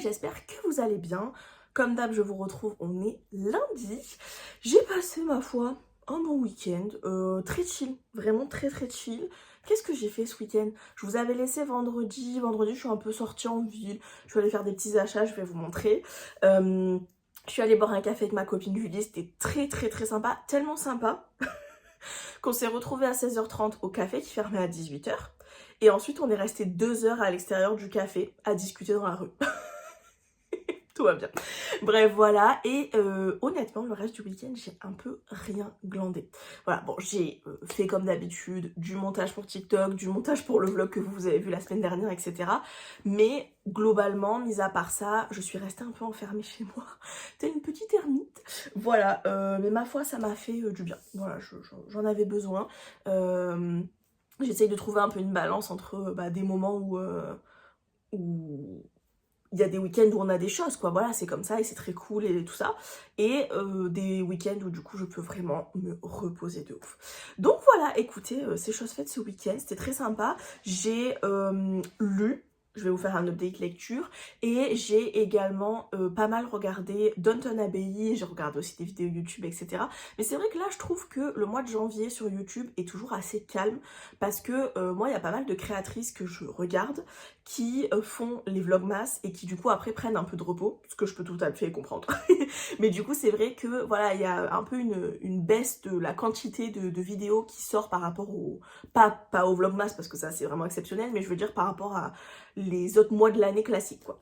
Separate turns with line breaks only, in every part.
j'espère que vous allez bien. Comme d'hab, je vous retrouve, on est lundi. J'ai passé, ma foi, un bon week-end, très chill, vraiment très chill. Qu'est-ce que j'ai fait ce week-end? Je vous avais laissé vendredi, je suis un peu sortie en ville, je suis allée faire des petits achats, je vais vous montrer. Je suis allée boire un café avec ma copine Julie, c'était très sympa, tellement sympa qu'on s'est retrouvés à 16h30 au café qui fermait à 18h. Et ensuite, on est resté 2 heures à l'extérieur du café à discuter dans la rue. Tout va bien. Bref, voilà. Et honnêtement, le reste du week-end, j'ai un peu rien glandé. Voilà, bon, j'ai fait comme d'habitude du montage pour TikTok, du montage pour le vlog que vous avez vu la semaine dernière, etc. Mais globalement, mis à part ça, je suis restée un peu enfermée chez moi. Telle une petite ermite. Voilà, mais ma foi, ça m'a fait du bien. Voilà, j'en avais besoin. J'essaye de trouver un peu une balance entre des moments où il y a des week-ends où on a des choses, quoi, voilà, c'est comme ça et c'est très cool et tout ça, et des week-ends où du coup je peux vraiment me reposer de ouf. Donc voilà, écoutez, c'est chose faite ce week-end, c'était très sympa. J'ai lu, je vais vous faire un update lecture, et j'ai également pas mal regardé Downton Abbey, j'ai regardé aussi des vidéos YouTube, etc. Mais c'est vrai que là je trouve que le mois de janvier sur YouTube est toujours assez calme, parce que moi il y a pas mal de créatrices que je regarde qui font les vlogmas et qui du coup après prennent un peu de repos, ce que je peux tout à fait comprendre. Mais du coup c'est vrai que voilà, il y a un peu une baisse de la quantité de vidéos qui sort par rapport au... Pas au vlogmas parce que ça c'est vraiment exceptionnel, mais je veux dire par rapport à les autres mois de l'année classiques, quoi.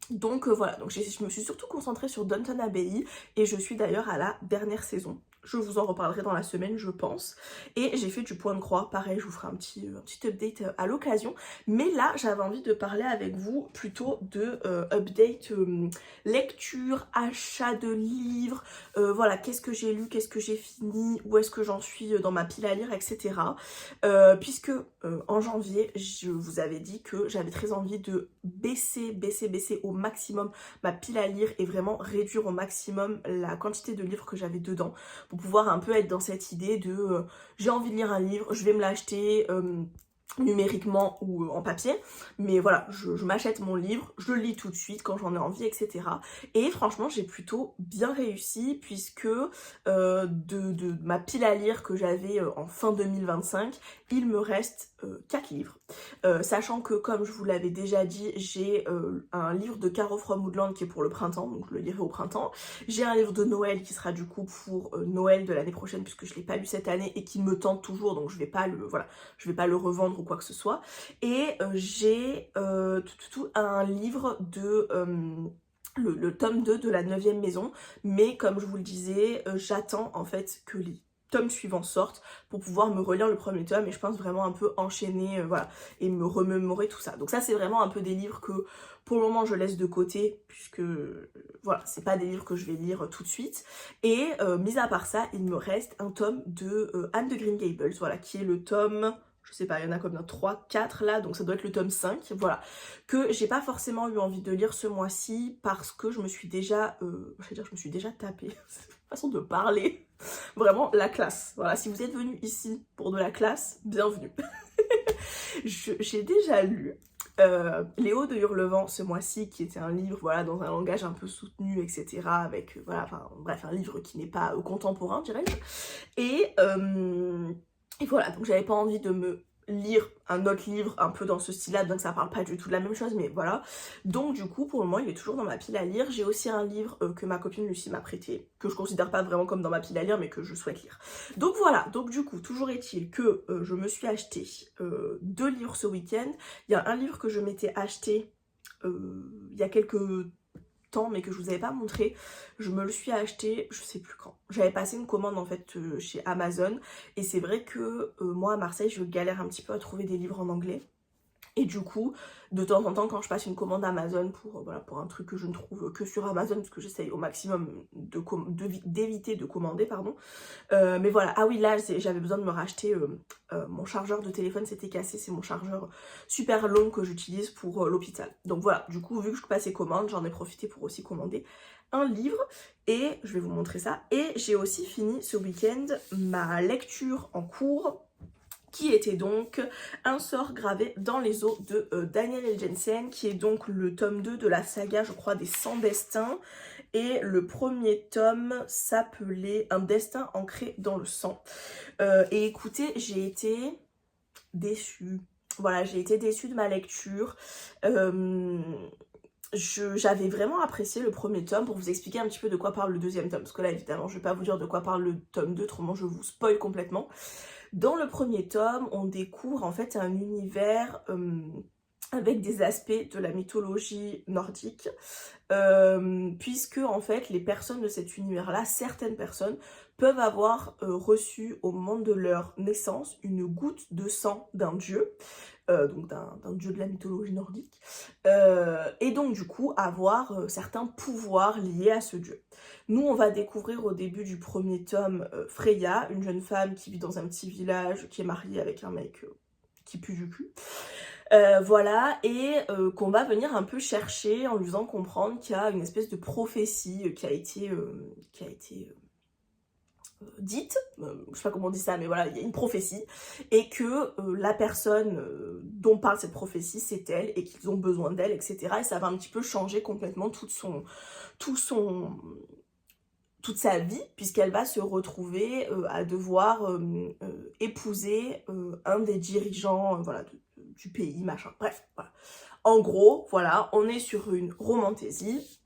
Donc voilà, donc je me suis surtout concentrée sur Downton Abbey et je suis d'ailleurs à la dernière saison. Je vous en reparlerai dans la semaine, je pense. Et j'ai fait du point de croix, pareil, je vous ferai un petit update à l'occasion. Mais là, j'avais envie de parler avec vous plutôt de update lecture, achat de livres, voilà, qu'est-ce que j'ai lu, qu'est-ce que j'ai fini, où est-ce que j'en suis dans ma pile à lire, etc. Puisque en janvier, je vous avais dit que j'avais très envie de baisser au maximum ma pile à lire et vraiment réduire au maximum la quantité de livres que j'avais dedans pour pouvoir un peu être dans cette idée de j'ai envie de lire un livre, je vais me l'acheter numériquement ou en papier, mais voilà, je m'achète mon livre, je le lis tout de suite quand j'en ai envie, etc. Et franchement j'ai plutôt bien réussi, puisque de ma pile à lire que j'avais en fin 2025, il me reste 4 livres, sachant que comme je vous l'avais déjà dit, j'ai un livre de Caro From Woodland qui est pour le printemps, donc je le lirai au printemps. J'ai un livre de Noël qui sera du coup pour Noël de l'année prochaine, puisque je l'ai pas lu cette année et qui me tente toujours, donc je vais pas le revendre ou quoi que ce soit. Et j'ai un livre de le tome 2 de la 9e maison, mais comme je vous le disais, j'attends en fait que les tomes suivants sortent pour pouvoir me relire le premier tome, et je pense vraiment un peu enchaîner, voilà, et me remémorer tout ça. Donc ça c'est vraiment un peu des livres que pour le moment je laisse de côté, puisque voilà, c'est pas des livres que je vais lire tout de suite. Et mis à part ça, il me reste un tome de Anne de Green Gables, voilà, qui est le tome... Je sais pas, il y en a combien, 3, 4 là, donc ça doit être le tome 5, voilà, que j'ai pas forcément eu envie de lire ce mois-ci, parce que je me suis déjà, tapée, façon de parler, vraiment la classe. Voilà, si vous êtes venu ici pour de la classe, bienvenue. J'ai déjà lu Léo de Hurlevent ce mois-ci, qui était un livre, voilà, dans un langage un peu soutenu, etc. Avec, voilà, enfin, bref, un livre qui n'est pas contemporain, dirais-je. Et voilà, donc j'avais pas envie de me lire un autre livre un peu dans ce style-là, donc ça parle pas du tout de la même chose, mais voilà. Donc du coup, pour le moment, il est toujours dans ma pile à lire. J'ai aussi un livre que ma copine Lucie m'a prêté, que je considère pas vraiment comme dans ma pile à lire, mais que je souhaite lire. Donc voilà, donc du coup, toujours est-il que je me suis acheté 2 livres ce week-end. Il y a un livre que je m'étais acheté il y a quelques temps, mais que je vous avais pas montré. Je me le suis acheté, je sais plus quand. J'avais passé une commande en fait chez Amazon, et c'est vrai que moi à Marseille je galère un petit peu à trouver des livres en anglais. Et du coup, de temps en temps, quand je passe une commande Amazon pour, voilà, pour un truc que je ne trouve que sur Amazon, parce que j'essaye au maximum d'éviter de commander, pardon. Mais voilà, ah oui, là, j'avais besoin de me racheter mon chargeur de téléphone, s'était cassé. C'est mon chargeur super long que j'utilise pour l'hôpital. Donc voilà, du coup, vu que je passais commande, j'en ai profité pour aussi commander un livre. Et je vais vous montrer ça. Et j'ai aussi fini ce week-end ma lecture en cours qui était donc Un sort gravé dans les eaux de Daniel L. Jensen, qui est donc le tome 2 de la saga, je crois, des 100 destins. Et le premier tome s'appelait Un destin ancré dans le sang. Et écoutez, j'ai été déçue. Voilà, j'ai été déçue de ma lecture. J'avais vraiment apprécié le premier tome. Pour vous expliquer un petit peu de quoi parle le deuxième tome, parce que là évidemment je vais pas vous dire de quoi parle le tome 2, autrement je vous spoil complètement. Dans le premier tome, on découvre en fait un univers avec des aspects de la mythologie nordique, puisque en fait les personnes de cet univers-là, certaines personnes, peuvent avoir reçu au moment de leur naissance une goutte de sang d'un dieu, donc d'un dieu de la mythologie nordique, et donc du coup avoir certains pouvoirs liés à ce dieu. Nous on va découvrir au début du premier tome Freya, une jeune femme qui vit dans un petit village, qui est mariée avec un mec qui pue du cul. Voilà, et qu'on va venir un peu chercher en lui faisant comprendre qu'il y a une espèce de prophétie qui a été dite, je sais pas comment on dit ça, mais voilà, il y a une prophétie, et que la personne dont parle cette prophétie, c'est elle, et qu'ils ont besoin d'elle, etc. Et ça va un petit peu changer complètement toute sa vie, puisqu'elle va se retrouver à devoir épouser un des dirigeants voilà, du pays, machin, bref, voilà. En gros, voilà, on est sur une romantaisie.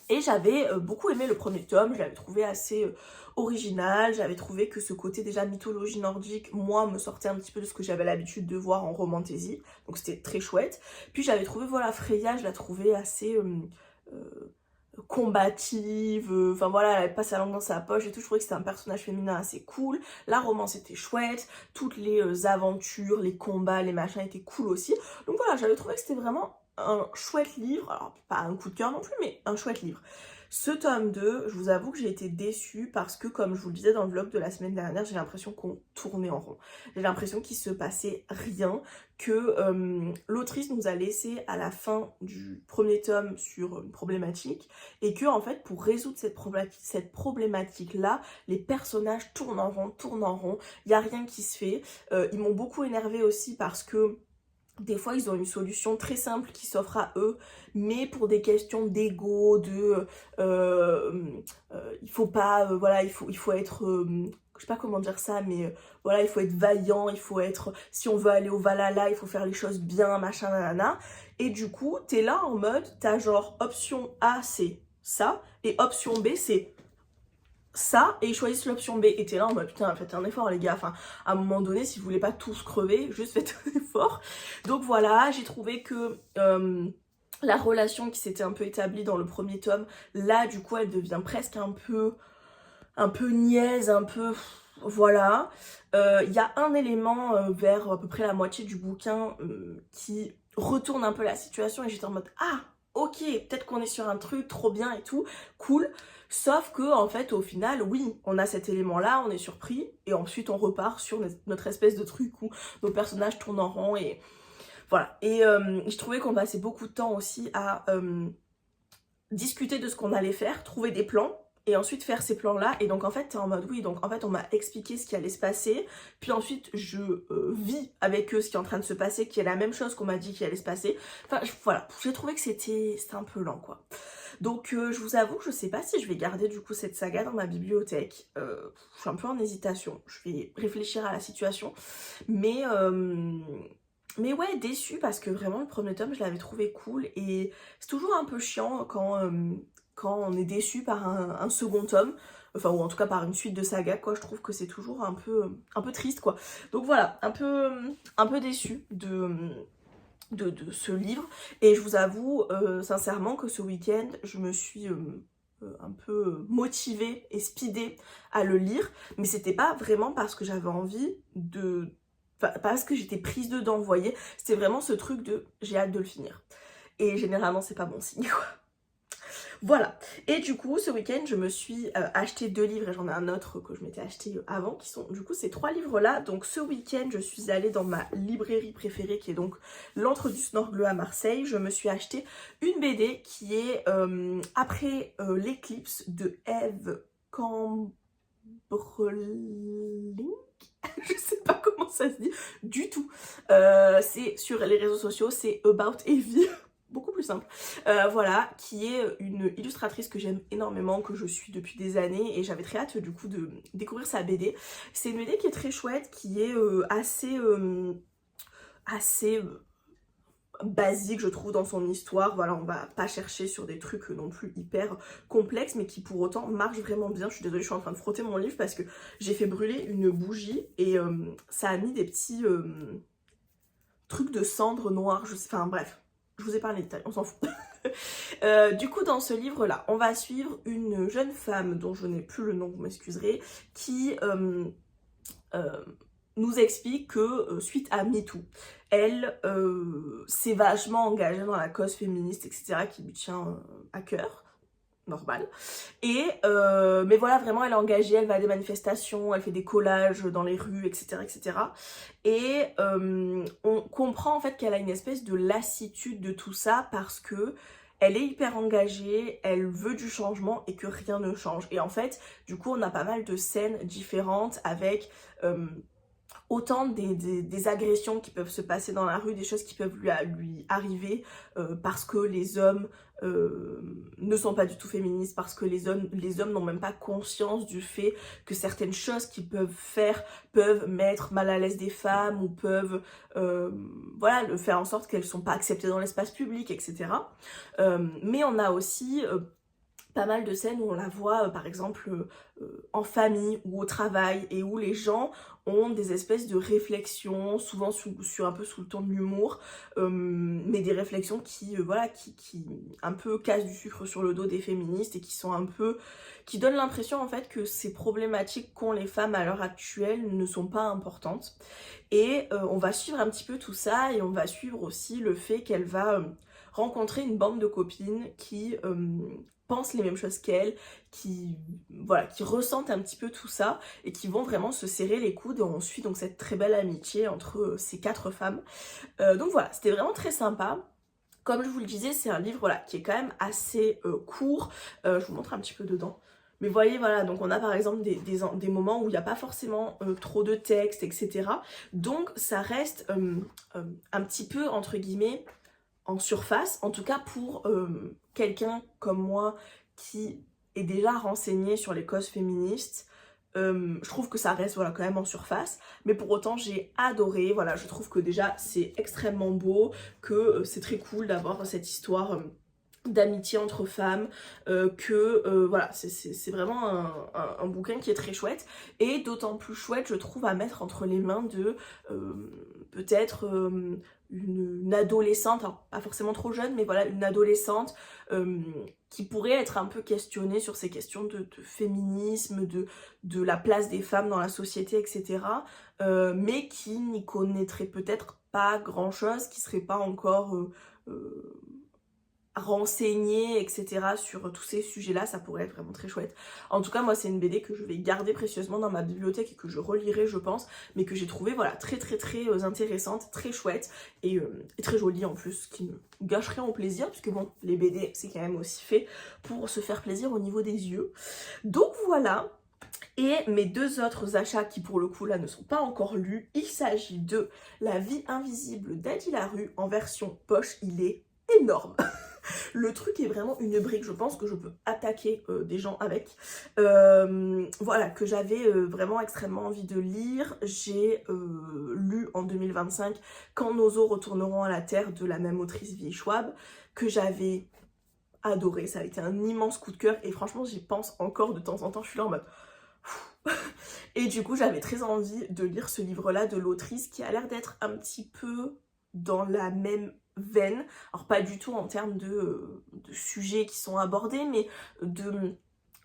Et j'avais beaucoup aimé le premier tome, je l'avais trouvé assez original, j'avais trouvé que ce côté déjà mythologie nordique, moi, me sortait un petit peu de ce que j'avais l'habitude de voir en romantaisie, donc c'était très chouette. Puis j'avais trouvé, voilà, Freya, je la trouvais assez combative, enfin voilà, elle passe sa langue dans sa poche et tout, je trouvais que c'était un personnage féminin assez cool, la romance était chouette, toutes les aventures, les combats, les machins étaient cool aussi, donc voilà, j'avais trouvé que c'était vraiment un chouette livre, alors pas un coup de cœur non plus, mais un chouette livre. Ce tome 2, je vous avoue que j'ai été déçue parce que, comme je vous le disais dans le vlog de la semaine dernière, j'ai l'impression qu'on tournait en rond. J'ai l'impression qu'il se passait rien, que l'autrice nous a laissé à la fin du premier tome sur une problématique, et que, en fait, pour résoudre cette problématique-là, les personnages tournent en rond, il n'y a rien qui se fait. Ils m'ont beaucoup énervée aussi parce que des fois, ils ont une solution très simple qui s'offre à eux, mais pour des questions d'ego, il faut pas, voilà, il faut être, je sais pas comment dire ça, mais voilà, il faut être vaillant, il faut être, si on veut aller au Valhalla, il faut faire les choses bien, machin, nanana. Et du coup, t'es là en mode, t'as genre option A, c'est ça, et option B, c'est ça, et ils choisissent l'option B, et t'es là en mode putain, faites un effort les gars, enfin à un moment donné, si vous voulez pas tous crever, juste faites un effort. Donc voilà, j'ai trouvé que la relation qui s'était un peu établie dans le premier tome, là du coup elle devient presque un peu niaise, un peu voilà. Il y a un élément vers à peu près la moitié du bouquin qui retourne un peu la situation, et j'étais en mode ah ok, peut-être qu'on est sur un truc trop bien et tout, cool. Sauf que, en fait, au final, oui, on a cet élément-là, on est surpris, et ensuite on repart sur notre espèce de truc où nos personnages tournent en rond, et voilà. Et je trouvais qu'on passait beaucoup de temps aussi à discuter de ce qu'on allait faire, trouver des plans, et ensuite faire ces plans-là. Et donc en fait, t'es en mode oui, donc en fait on m'a expliqué ce qui allait se passer, puis ensuite je vis avec eux ce qui est en train de se passer, qui est la même chose qu'on m'a dit qui allait se passer. Enfin voilà, j'ai trouvé que c'était un peu lent quoi. Donc je vous avoue que je sais pas si je vais garder du coup cette saga dans ma bibliothèque. Je suis un peu en hésitation, je vais réfléchir à la situation, mais ouais, déçue parce que vraiment le premier tome je l'avais trouvé cool, et c'est toujours un peu chiant quand on est déçu par un second tome, enfin ou en tout cas par une suite de saga quoi, je trouve que c'est toujours un peu triste quoi. Donc voilà, un peu déçue de ce livre, et je vous avoue sincèrement que ce week-end je me suis un peu motivée et speedée à le lire, mais c'était pas vraiment parce que j'avais envie de... Enfin, parce que j'étais prise dedans, vous voyez, c'était vraiment ce truc de j'ai hâte de le finir. Et généralement c'est pas bon signe quoi. Voilà, et du coup ce week-end je me suis acheté 2 livres, et j'en ai un autre que je m'étais acheté avant, qui sont du coup ces 3 livres là. Donc ce week-end je suis allée dans ma librairie préférée qui est donc l'Antre du Snorgle à Marseille. Je me suis acheté une BD qui est Après l'éclipse de Eve Brolink. Je sais pas comment ça se dit du tout. C'est sur les réseaux sociaux, c'est About Evie. Beaucoup plus simple. Voilà, qui est une illustratrice que j'aime énormément, que je suis depuis des années, et j'avais très hâte du coup de découvrir sa BD. C'est une BD qui est très chouette, qui est assez basique je trouve dans son histoire. Voilà, on va pas chercher sur des trucs non plus hyper complexes, mais qui pour autant marchent vraiment bien. Je suis désolée, je suis en train de frotter mon livre parce que j'ai fait brûler une bougie et ça a mis des petits trucs de cendres noires, enfin bref, je vous ai parlé de détails, on s'en fout. Du coup dans ce livre là on va suivre une jeune femme dont je n'ai plus le nom, vous m'excuserez, qui nous explique que suite à MeToo, elle s'est vachement engagée dans la cause féministe, etc., qui lui tient à cœur, normal. Et mais voilà, vraiment elle est engagée, elle va à des manifestations, elle fait des collages dans les rues, etc., etc. Et on comprend en fait qu'elle a une espèce de lassitude de tout ça parce que elle est hyper engagée, elle veut du changement et que rien ne change. Et en fait, du coup, on a pas mal de scènes différentes avec autant des agressions qui peuvent se passer dans la rue, des choses qui peuvent lui arriver parce que les hommes ne sont pas du tout féministes, parce que les hommes n'ont même pas conscience du fait que certaines choses qu'ils peuvent faire peuvent mettre mal à l'aise des femmes ou peuvent voilà, le faire en sorte qu'elles ne sont pas acceptées dans l'espace public, etc. Mais on a aussi pas mal de scènes où on la voit par exemple en famille ou au travail, et où les gens ont des espèces de réflexions, souvent sur un peu sous le ton de l'humour, mais des réflexions qui voilà, qui un peu cassent du sucre sur le dos des féministes et qui sont un peu, qui donnent l'impression en fait que ces problématiques qu'ont les femmes à l'heure actuelle ne sont pas importantes. Et on va suivre un petit peu tout ça, et on va suivre aussi le fait qu'elle va rencontrer une bande de copines qui pensent les mêmes choses qu'elle, qui, voilà, qui ressentent un petit peu tout ça et qui vont vraiment se serrer les coudes, et on suit donc cette très belle amitié entre ces 4 femmes. Donc voilà, c'était vraiment très sympa. Comme je vous le disais, c'est un livre voilà, qui est quand même assez court. Je vous montre un petit peu dedans. Mais vous voyez, voilà, donc on a par exemple des moments où il n'y a pas forcément trop de texte, etc. Donc ça reste un petit peu, entre guillemets, en surface, en tout cas pour quelqu'un comme moi qui est déjà renseigné sur les causes féministes. Je trouve que ça reste voilà, quand même en surface, mais pour autant j'ai adoré. Voilà, je trouve que déjà c'est extrêmement beau, que c'est très cool d'avoir cette histoire d'amitié entre femmes, voilà, c'est vraiment un bouquin qui est très chouette, et d'autant plus chouette je trouve à mettre entre les mains de peut-être une adolescente, alors pas forcément trop jeune, mais voilà, une adolescente qui pourrait être un peu questionnée sur ces questions de féminisme, de la place des femmes dans la société, etc. Mais qui n'y connaîtrait peut-être pas grand chose, qui serait pas encore renseigner, etc. sur tous ces sujets-là, ça pourrait être vraiment très chouette. En tout cas, moi, c'est une BD que je vais garder précieusement dans ma bibliothèque et que je relirai, je pense, mais que j'ai trouvé, voilà, très intéressante, très chouette, et très jolie en plus, qui ne gâche rien au plaisir, puisque bon, les BD, c'est quand même aussi fait pour se faire plaisir au niveau des yeux. Donc voilà. Et mes 2 autres achats qui pour le coup là ne sont pas encore lus, il s'agit de La vie invisible d'Adi Larue en version poche. Il est énorme. Le truc est vraiment une brique, je pense que je peux attaquer des gens avec. Voilà, que j'avais vraiment extrêmement envie de lire. J'ai lu en 2025 Quand nos os retourneront à la terre de la même autrice V. Schwab, que j'avais adoré. Ça a été un immense coup de cœur et franchement j'y pense encore de temps en temps, je suis là en mode... Et du coup j'avais très envie de lire ce livre-là de l'autrice qui a l'air d'être un petit peu dans la même veine, alors pas du tout en termes de sujets qui sont abordés, mais de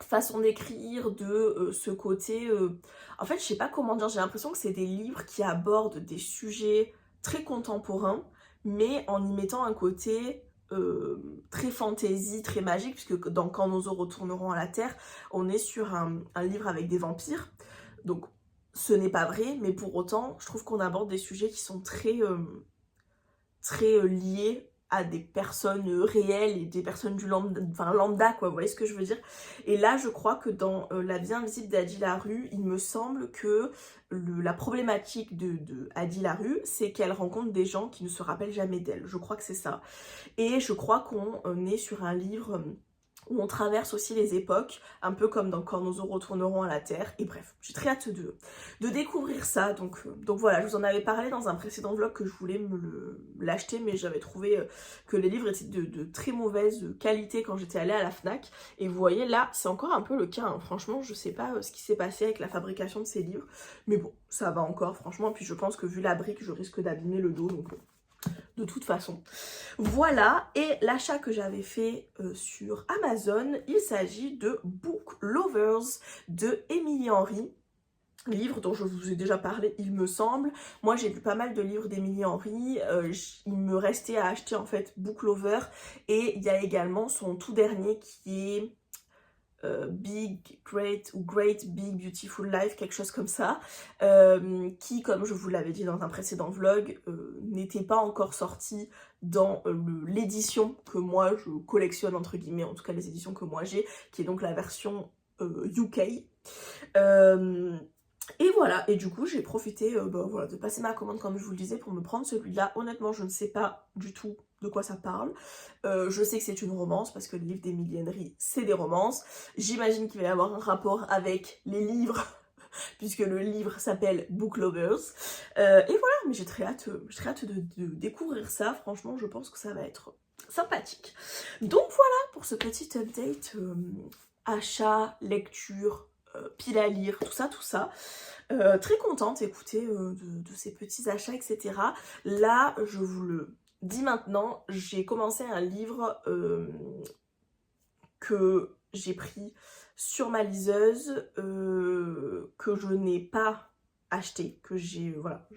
façon d'écrire, de ce côté... En fait, je sais pas comment dire, j'ai l'impression que c'est des livres qui abordent des sujets très contemporains, mais en y mettant un côté très fantaisie, très magique, puisque dans Quand nos os retourneront à la terre, on est sur un livre avec des vampires, donc ce n'est pas vrai, mais pour autant, je trouve qu'on aborde des sujets qui sont très liés à des personnes réelles et des personnes du lambda, enfin lambda quoi, vous voyez ce que je veux dire. Et là je crois que dans La vie invisible d'Adi Larue, il me semble que la problématique de Adi Larue, c'est qu'elle rencontre des gens qui ne se rappellent jamais d'elle, je crois que c'est ça. Et je crois qu'on est sur un livre où on traverse aussi les époques, un peu comme dans Quand nos os retourneront à la Terre. Et bref, j'ai très hâte de découvrir ça. Donc voilà, je vous en avais parlé dans un précédent vlog que je voulais l'acheter, mais j'avais trouvé que les livres étaient de très mauvaise qualité quand j'étais allée à la FNAC. Et vous voyez, là, c'est encore un peu le cas. Hein. Franchement, je sais pas ce qui s'est passé avec la fabrication de ces livres. Mais bon, ça va encore, franchement. Puis je pense que vu la brique, je risque d'abîmer le dos. Donc de toute façon. Voilà, et l'achat que j'avais fait sur Amazon, il s'agit de Book Lovers de Émilie Henry. Livre dont je vous ai déjà parlé, il me semble. Moi, j'ai lu pas mal de livres d'Émilie Henry. Il me restait à acheter en fait Book Lover. Et il y a également son tout dernier qui est Big, Great ou Great, Big, Beautiful Life, quelque chose comme ça, qui, comme je vous l'avais dit dans un précédent vlog, n'était pas encore sorti dans l'édition que moi je collectionne, entre guillemets, en tout cas les éditions que moi j'ai, qui est donc la version UK. Et voilà, et du coup j'ai profité voilà, de passer ma commande comme je vous le disais pour me prendre celui-là. Honnêtement, je ne sais pas du tout de quoi ça parle. Je sais que c'est une romance parce que les livres d'Émilie Henry, c'est des romances. J'imagine qu'il va y avoir un rapport avec les livres puisque le livre s'appelle Book Lovers. Et voilà, mais j'ai très hâte de découvrir ça. Franchement, je pense que ça va être sympathique. Donc voilà pour ce petit update achat, lecture, pile à lire, tout ça. Très contente, écoutez, de ces petits achats, etc. Là, je vous le dis maintenant, j'ai commencé un livre que j'ai pris sur ma liseuse, que je n'ai pas acheté, que j'ai voilà,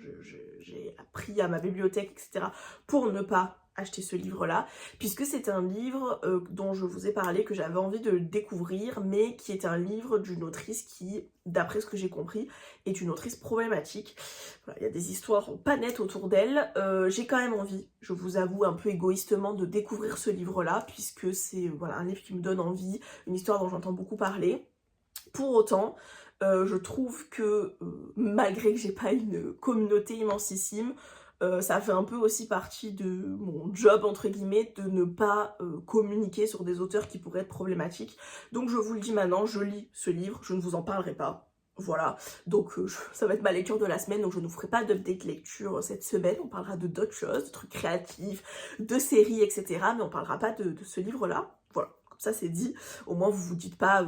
j'ai pris à ma bibliothèque, etc. pour ne pas acheter ce livre-là, puisque c'est un livre dont je vous ai parlé, que j'avais envie de découvrir, mais qui est un livre d'une autrice qui, d'après ce que j'ai compris, est une autrice problématique. Voilà, il y a des histoires pas nettes autour d'elle. J'ai quand même envie, je vous avoue un peu égoïstement, de découvrir ce livre-là, puisque c'est voilà, un livre qui me donne envie, une histoire dont j'entends beaucoup parler. Pour autant, je trouve que malgré que j'ai pas une communauté immensissime, ça fait un peu aussi partie de mon job, entre guillemets, de ne pas communiquer sur des auteurs qui pourraient être problématiques. Donc je vous le dis maintenant, je lis ce livre, je ne vous en parlerai pas. Voilà, donc ça va être ma lecture de la semaine, donc je ne vous ferai pas d'update lecture cette semaine. On parlera de d'autres choses, de trucs créatifs, de séries, etc. Mais on parlera pas de ce livre-là. Voilà. Ça c'est dit, au moins vous vous dites pas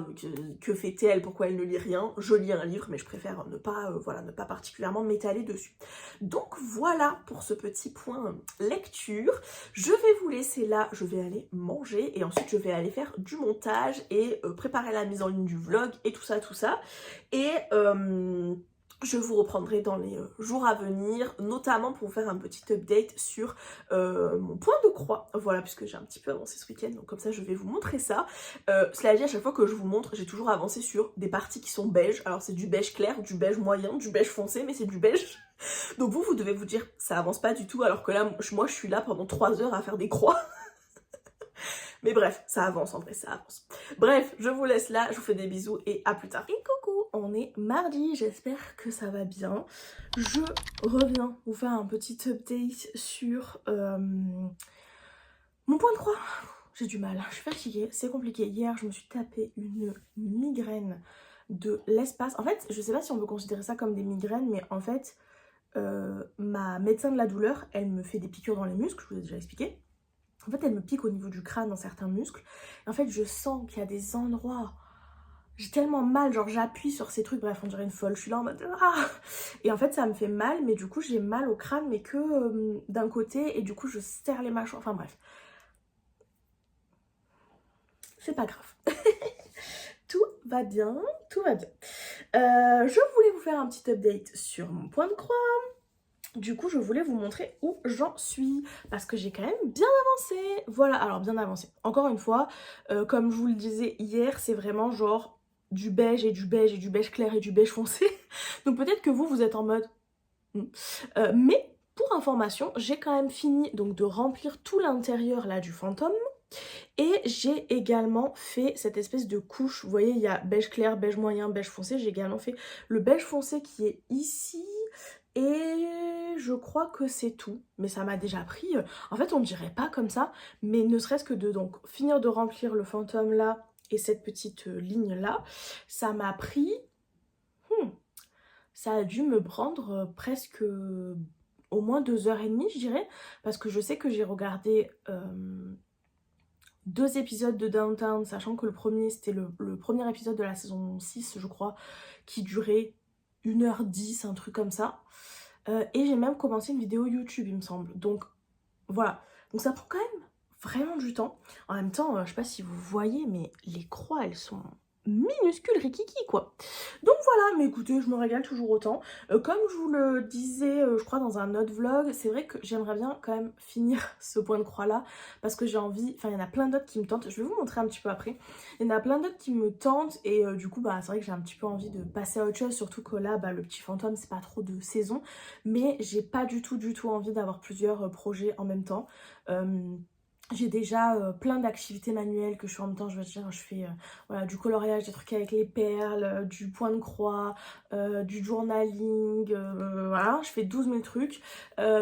que fait-elle, pourquoi elle ne lit rien. Je lis un livre mais je préfère ne pas, voilà, ne pas particulièrement m'étaler dessus. Donc voilà pour ce petit point lecture. Je vais vous laisser là, je vais aller manger et ensuite je vais aller faire du montage et préparer la mise en ligne du vlog et tout ça. Et je vous reprendrai dans les jours à venir, notamment pour vous faire un petit update sur mon point de croix. Voilà, puisque j'ai un petit peu avancé ce week-end, donc comme ça je vais vous montrer ça. Cela dit, à chaque fois que je vous montre, j'ai toujours avancé sur des parties qui sont beige. Alors c'est du beige clair, du beige moyen, du beige foncé, mais c'est du beige. Donc vous devez vous dire, ça avance pas du tout, alors que là, moi je suis là pendant 3 heures à faire des croix. Mais bref, ça avance en vrai, ça avance. Bref, je vous laisse là, je vous fais des bisous et à plus tard. Et coucou, on est mardi, j'espère que ça va bien. Je reviens vous faire un petit update sur mon point de croix. J'ai du mal, je suis fatiguée, c'est compliqué. Hier, je me suis tapé une migraine de l'espace. En fait, je sais pas si on peut considérer ça comme des migraines, mais en fait, ma médecin de la douleur, elle me fait des piqûres dans les muscles, je vous ai déjà expliqué. En fait, elle me pique au niveau du crâne dans certains muscles. Et en fait, je sens qu'il y a des endroits... J'ai tellement mal, genre j'appuie sur ces trucs, bref, on dirait une folle. Je suis là en mode... Ah, et en fait, ça me fait mal, mais du coup, j'ai mal au crâne, mais que d'un côté. Et du coup, je serre les mâchoires. Enfin bref. C'est pas grave. Tout va bien, tout va bien. Je voulais vous faire un petit update sur mon point de croix. Du coup, je voulais vous montrer où j'en suis, parce que j'ai quand même bien avancé. Voilà, alors bien avancé. Encore une fois, comme je vous le disais hier, c'est vraiment genre du beige et du beige et du beige clair et du beige foncé. Donc peut-être que vous êtes en mode... mais pour information, j'ai quand même fini donc de remplir tout l'intérieur là du fantôme. Et j'ai également fait cette espèce de couche, vous voyez il y a beige clair, beige moyen, beige foncé, j'ai également fait le beige foncé qui est ici et je crois que c'est tout, mais ça m'a déjà pris, en fait on dirait pas comme ça, mais ne serait-ce que de donc finir de remplir le fantôme là et cette petite ligne là, ça m'a pris, ça a dû me prendre presque au moins 2h30 je dirais, parce que je sais que j'ai regardé 2 épisodes de Downtown, sachant que le premier c'était le premier épisode de la saison 6 je crois, qui durait 1h10, un truc comme ça. Et j'ai même commencé une vidéo YouTube il me semble, donc voilà. Donc ça prend quand même vraiment du temps. En même temps, je sais pas si vous voyez, mais les croix elles sont minuscules rikiki quoi. Donc voilà, mais écoutez, je me régale toujours autant. Comme je vous le disais, je crois dans un autre vlog, c'est vrai que j'aimerais bien quand même finir ce point de croix là, parce que j'ai envie, enfin il y en a plein d'autres qui me tentent, je vais vous montrer un petit peu après. Il y en a plein d'autres qui me tentent et du coup bah c'est vrai que j'ai un petit peu envie de passer à autre chose, surtout que là bah, le petit fantôme c'est pas trop de saison, mais j'ai pas du tout envie d'avoir plusieurs projets en même temps. J'ai déjà plein d'activités manuelles que je fais en même temps, je veux dire, je fais voilà, du coloriage, des trucs avec les perles, du point de croix, du journaling, voilà, je fais 12 000 trucs.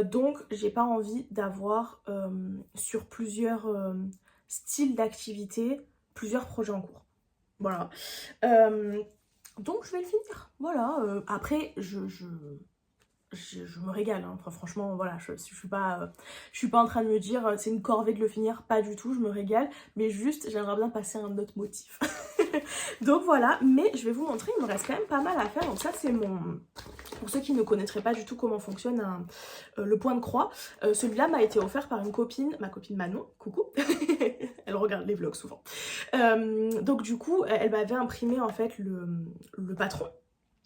Donc j'ai pas envie d'avoir sur plusieurs styles d'activités, plusieurs projets en cours. Voilà. Donc je vais le finir. Voilà. Après, je me régale, hein. Enfin, franchement voilà, je suis pas en train de me dire c'est une corvée de le finir, pas du tout, je me régale, mais juste j'aimerais bien passer à un autre motif. Donc voilà, mais je vais vous montrer, il me reste quand même pas mal à faire. Donc ça c'est mon, pour ceux qui ne connaîtraient pas du tout comment fonctionne le point de croix, celui-là m'a été offert par une copine, ma copine Manon, coucou. Elle regarde les vlogs souvent. Donc du coup elle m'avait imprimé en fait le patron.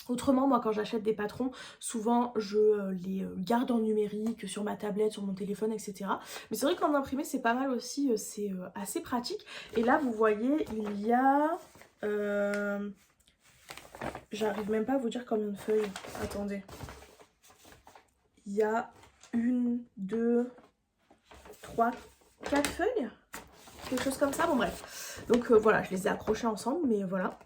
Autrement, moi quand j'achète des patrons, souvent je les garde en numérique sur ma tablette, sur mon téléphone, etc. Mais c'est vrai qu'en imprimé c'est pas mal aussi, c'est assez pratique. Et là vous voyez, il y a... j'arrive même pas à vous dire combien de feuilles. Attendez. Il y a 1, 2, 3, 4 feuilles, quelque chose comme ça, bon bref. Donc voilà, je les ai accrochées ensemble, mais voilà.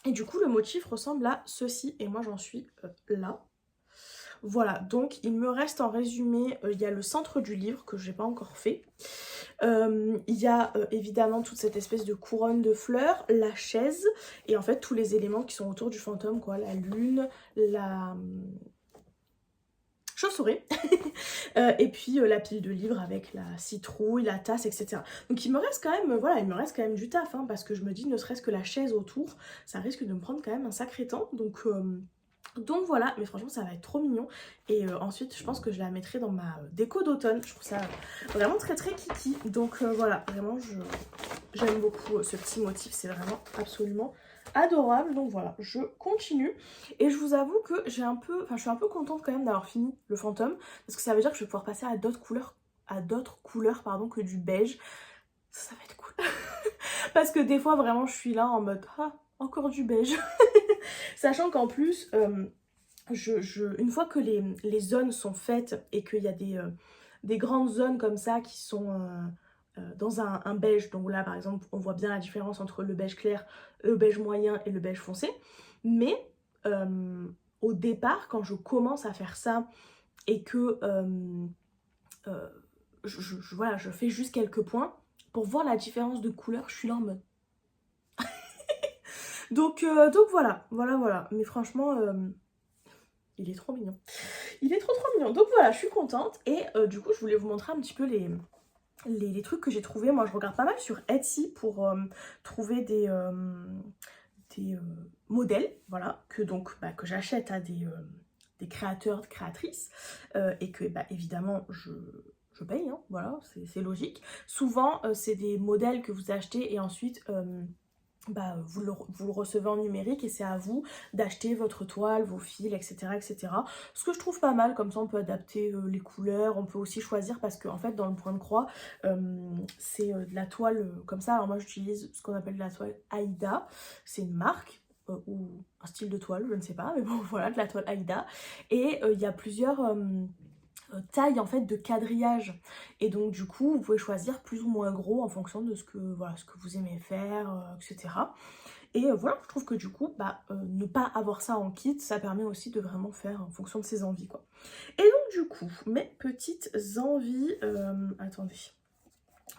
Et du coup, le motif ressemble à ceci, et moi j'en suis là. Voilà, donc il me reste en résumé, il y a le centre du livre que j'ai pas encore fait. Il y a évidemment toute cette espèce de couronne de fleurs, la chaise, et en fait tous les éléments qui sont autour du fantôme, quoi. La lune, la chauve-souris, et puis la pile de livres avec la citrouille, la tasse, etc. Donc il me reste quand même, voilà, il me reste quand même du taf, hein, parce que je me dis, ne serait-ce que la chaise autour, ça risque de me prendre quand même un sacré temps, donc voilà, mais franchement ça va être trop mignon. Et ensuite je pense que je la mettrai dans ma déco d'automne. Je trouve ça vraiment très kiki. Donc voilà, vraiment j'aime beaucoup ce petit motif, c'est vraiment absolument adorable. Donc voilà, je continue. Et je vous avoue que je suis un peu contente quand même d'avoir fini le fantôme, parce que ça veut dire que je vais pouvoir passer à d'autres couleurs pardon, que du beige. Ça va être cool. Parce que des fois vraiment je suis là en mode ah, encore du beige. Sachant qu'en plus, une fois que les zones sont faites et qu'il y a des grandes zones comme ça qui sont dans un beige, donc là par exemple on voit bien la différence entre le beige clair, le beige moyen et le beige foncé, mais au départ quand je commence à faire ça et que voilà, je fais juste quelques points, pour voir la différence de couleur, je suis là en mode... donc voilà. Mais franchement, il est trop mignon. Il est trop mignon. Donc voilà, je suis contente. Et du coup, je voulais vous montrer un petit peu les trucs que j'ai trouvés. Moi, je regarde pas mal sur Etsy pour trouver des modèles, voilà, que j'achète à des créateurs, créatrices, et que évidemment je paye, hein, voilà, c'est logique. Souvent c'est des modèles que vous achetez et ensuite vous le recevez en numérique et c'est à vous d'acheter votre toile, vos fils, etc. Ce que je trouve pas mal, comme ça on peut adapter les couleurs, on peut aussi choisir parce qu'en fait dans le point de croix c'est de la toile comme ça. Alors moi j'utilise ce qu'on appelle de la toile Aïda, c'est une marque ou un style de toile, je ne sais pas, mais bon voilà, de la toile Aïda. Et il y a plusieurs taille en fait de quadrillage, et donc du coup vous pouvez choisir plus ou moins gros en fonction de ce que, voilà, ce que vous aimez faire, etc. Et voilà, je trouve que du coup, ne pas avoir ça en kit, ça permet aussi de vraiment faire en fonction de ses envies, quoi. Et donc du coup, mes petites envies, attendez,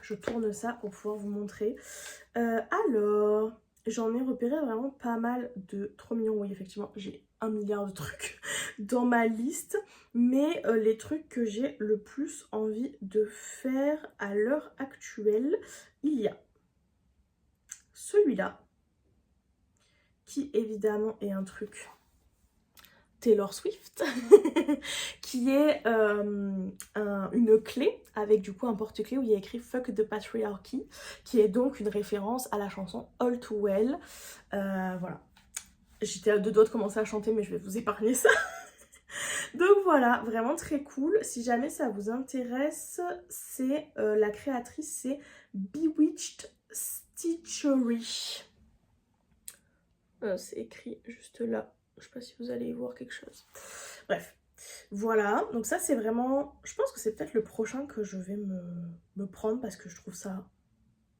je tourne ça pour pouvoir vous montrer. Alors, j'en ai repéré vraiment pas mal de... Trop mignon, oui, effectivement, j'ai 1 milliard de trucs dans ma liste. Mais les trucs que j'ai le plus envie de faire à l'heure actuelle, il y a celui-là, qui évidemment est un truc Taylor Swift, qui est une clé avec du coup un porte-clés où il y a écrit Fuck the Patriarchy, qui est donc une référence à la chanson All Too Well. Voilà, j'étais à deux doigts de commencer à chanter, mais je vais vous épargner ça. Donc voilà, vraiment très cool. Si jamais ça vous intéresse, c'est la créatrice, c'est Bewitched Stitchery. C'est écrit juste là. Je sais pas si vous allez y voir quelque chose. Bref, voilà. Donc ça, c'est vraiment... Je pense que c'est peut-être le prochain que je vais me prendre parce que je trouve ça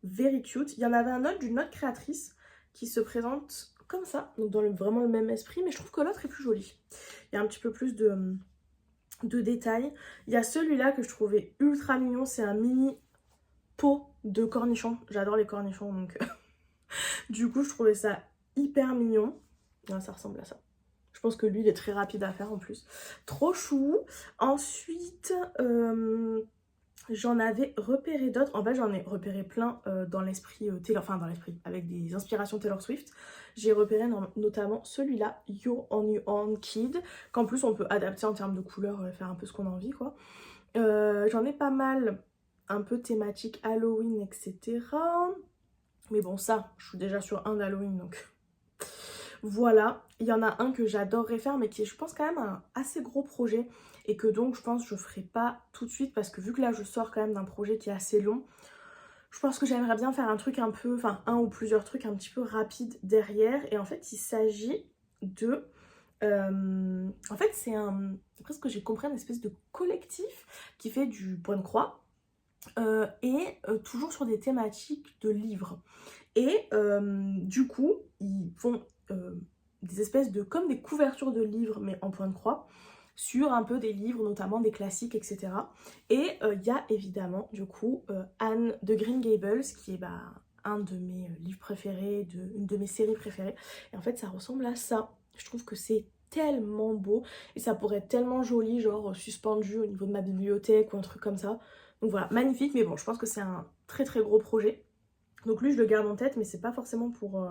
very cute. Il y en avait un autre d'une autre créatrice qui se présente comme ça. Donc dans vraiment le même esprit. Mais je trouve que l'autre est plus joli. Il y a un petit peu plus de détails. Il y a celui-là que je trouvais ultra mignon. C'est un mini pot de cornichons. J'adore les cornichons. Donc du coup, je trouvais ça hyper mignon. Ah, ça ressemble à ça. Je pense que lui, il est très rapide à faire en plus. Trop chou. Ensuite, j'en avais repéré d'autres. En fait, j'en ai repéré plein dans l'esprit Taylor, enfin dans l'esprit, avec des inspirations Taylor Swift. J'ai repéré notamment celui-là, You're on Your Own Kid, qu'en plus on peut adapter en termes de couleurs, faire un peu ce qu'on a envie, quoi. J'en ai pas mal, un peu thématique Halloween, etc. Mais bon, ça, je suis déjà sur un d'Halloween, donc... Voilà, il y en a un que j'adorerais faire mais qui est je pense quand même un assez gros projet et que donc je pense que je ferai pas tout de suite parce que vu que là je sors quand même d'un projet qui est assez long, je pense que j'aimerais bien faire un truc un peu, enfin un ou plusieurs trucs un petit peu rapides derrière. Et en fait il s'agit de... en fait c'est un... Après ce que j'ai compris, une espèce de collectif qui fait du point de croix et toujours sur des thématiques de livres. Et du coup, ils font des espèces de... comme des couvertures de livres, mais en point de croix, sur un peu des livres, notamment des classiques, etc. Et il y a évidemment, du coup, Anne de Green Gables, qui est un de mes livres préférés, une de mes séries préférées. Et en fait, ça ressemble à ça. Je trouve que c'est tellement beau et ça pourrait être tellement joli, genre suspendu au niveau de ma bibliothèque ou un truc comme ça. Donc voilà, magnifique, mais bon, je pense que c'est un très très gros projet. Donc lui, je le garde en tête, mais c'est pas forcément pour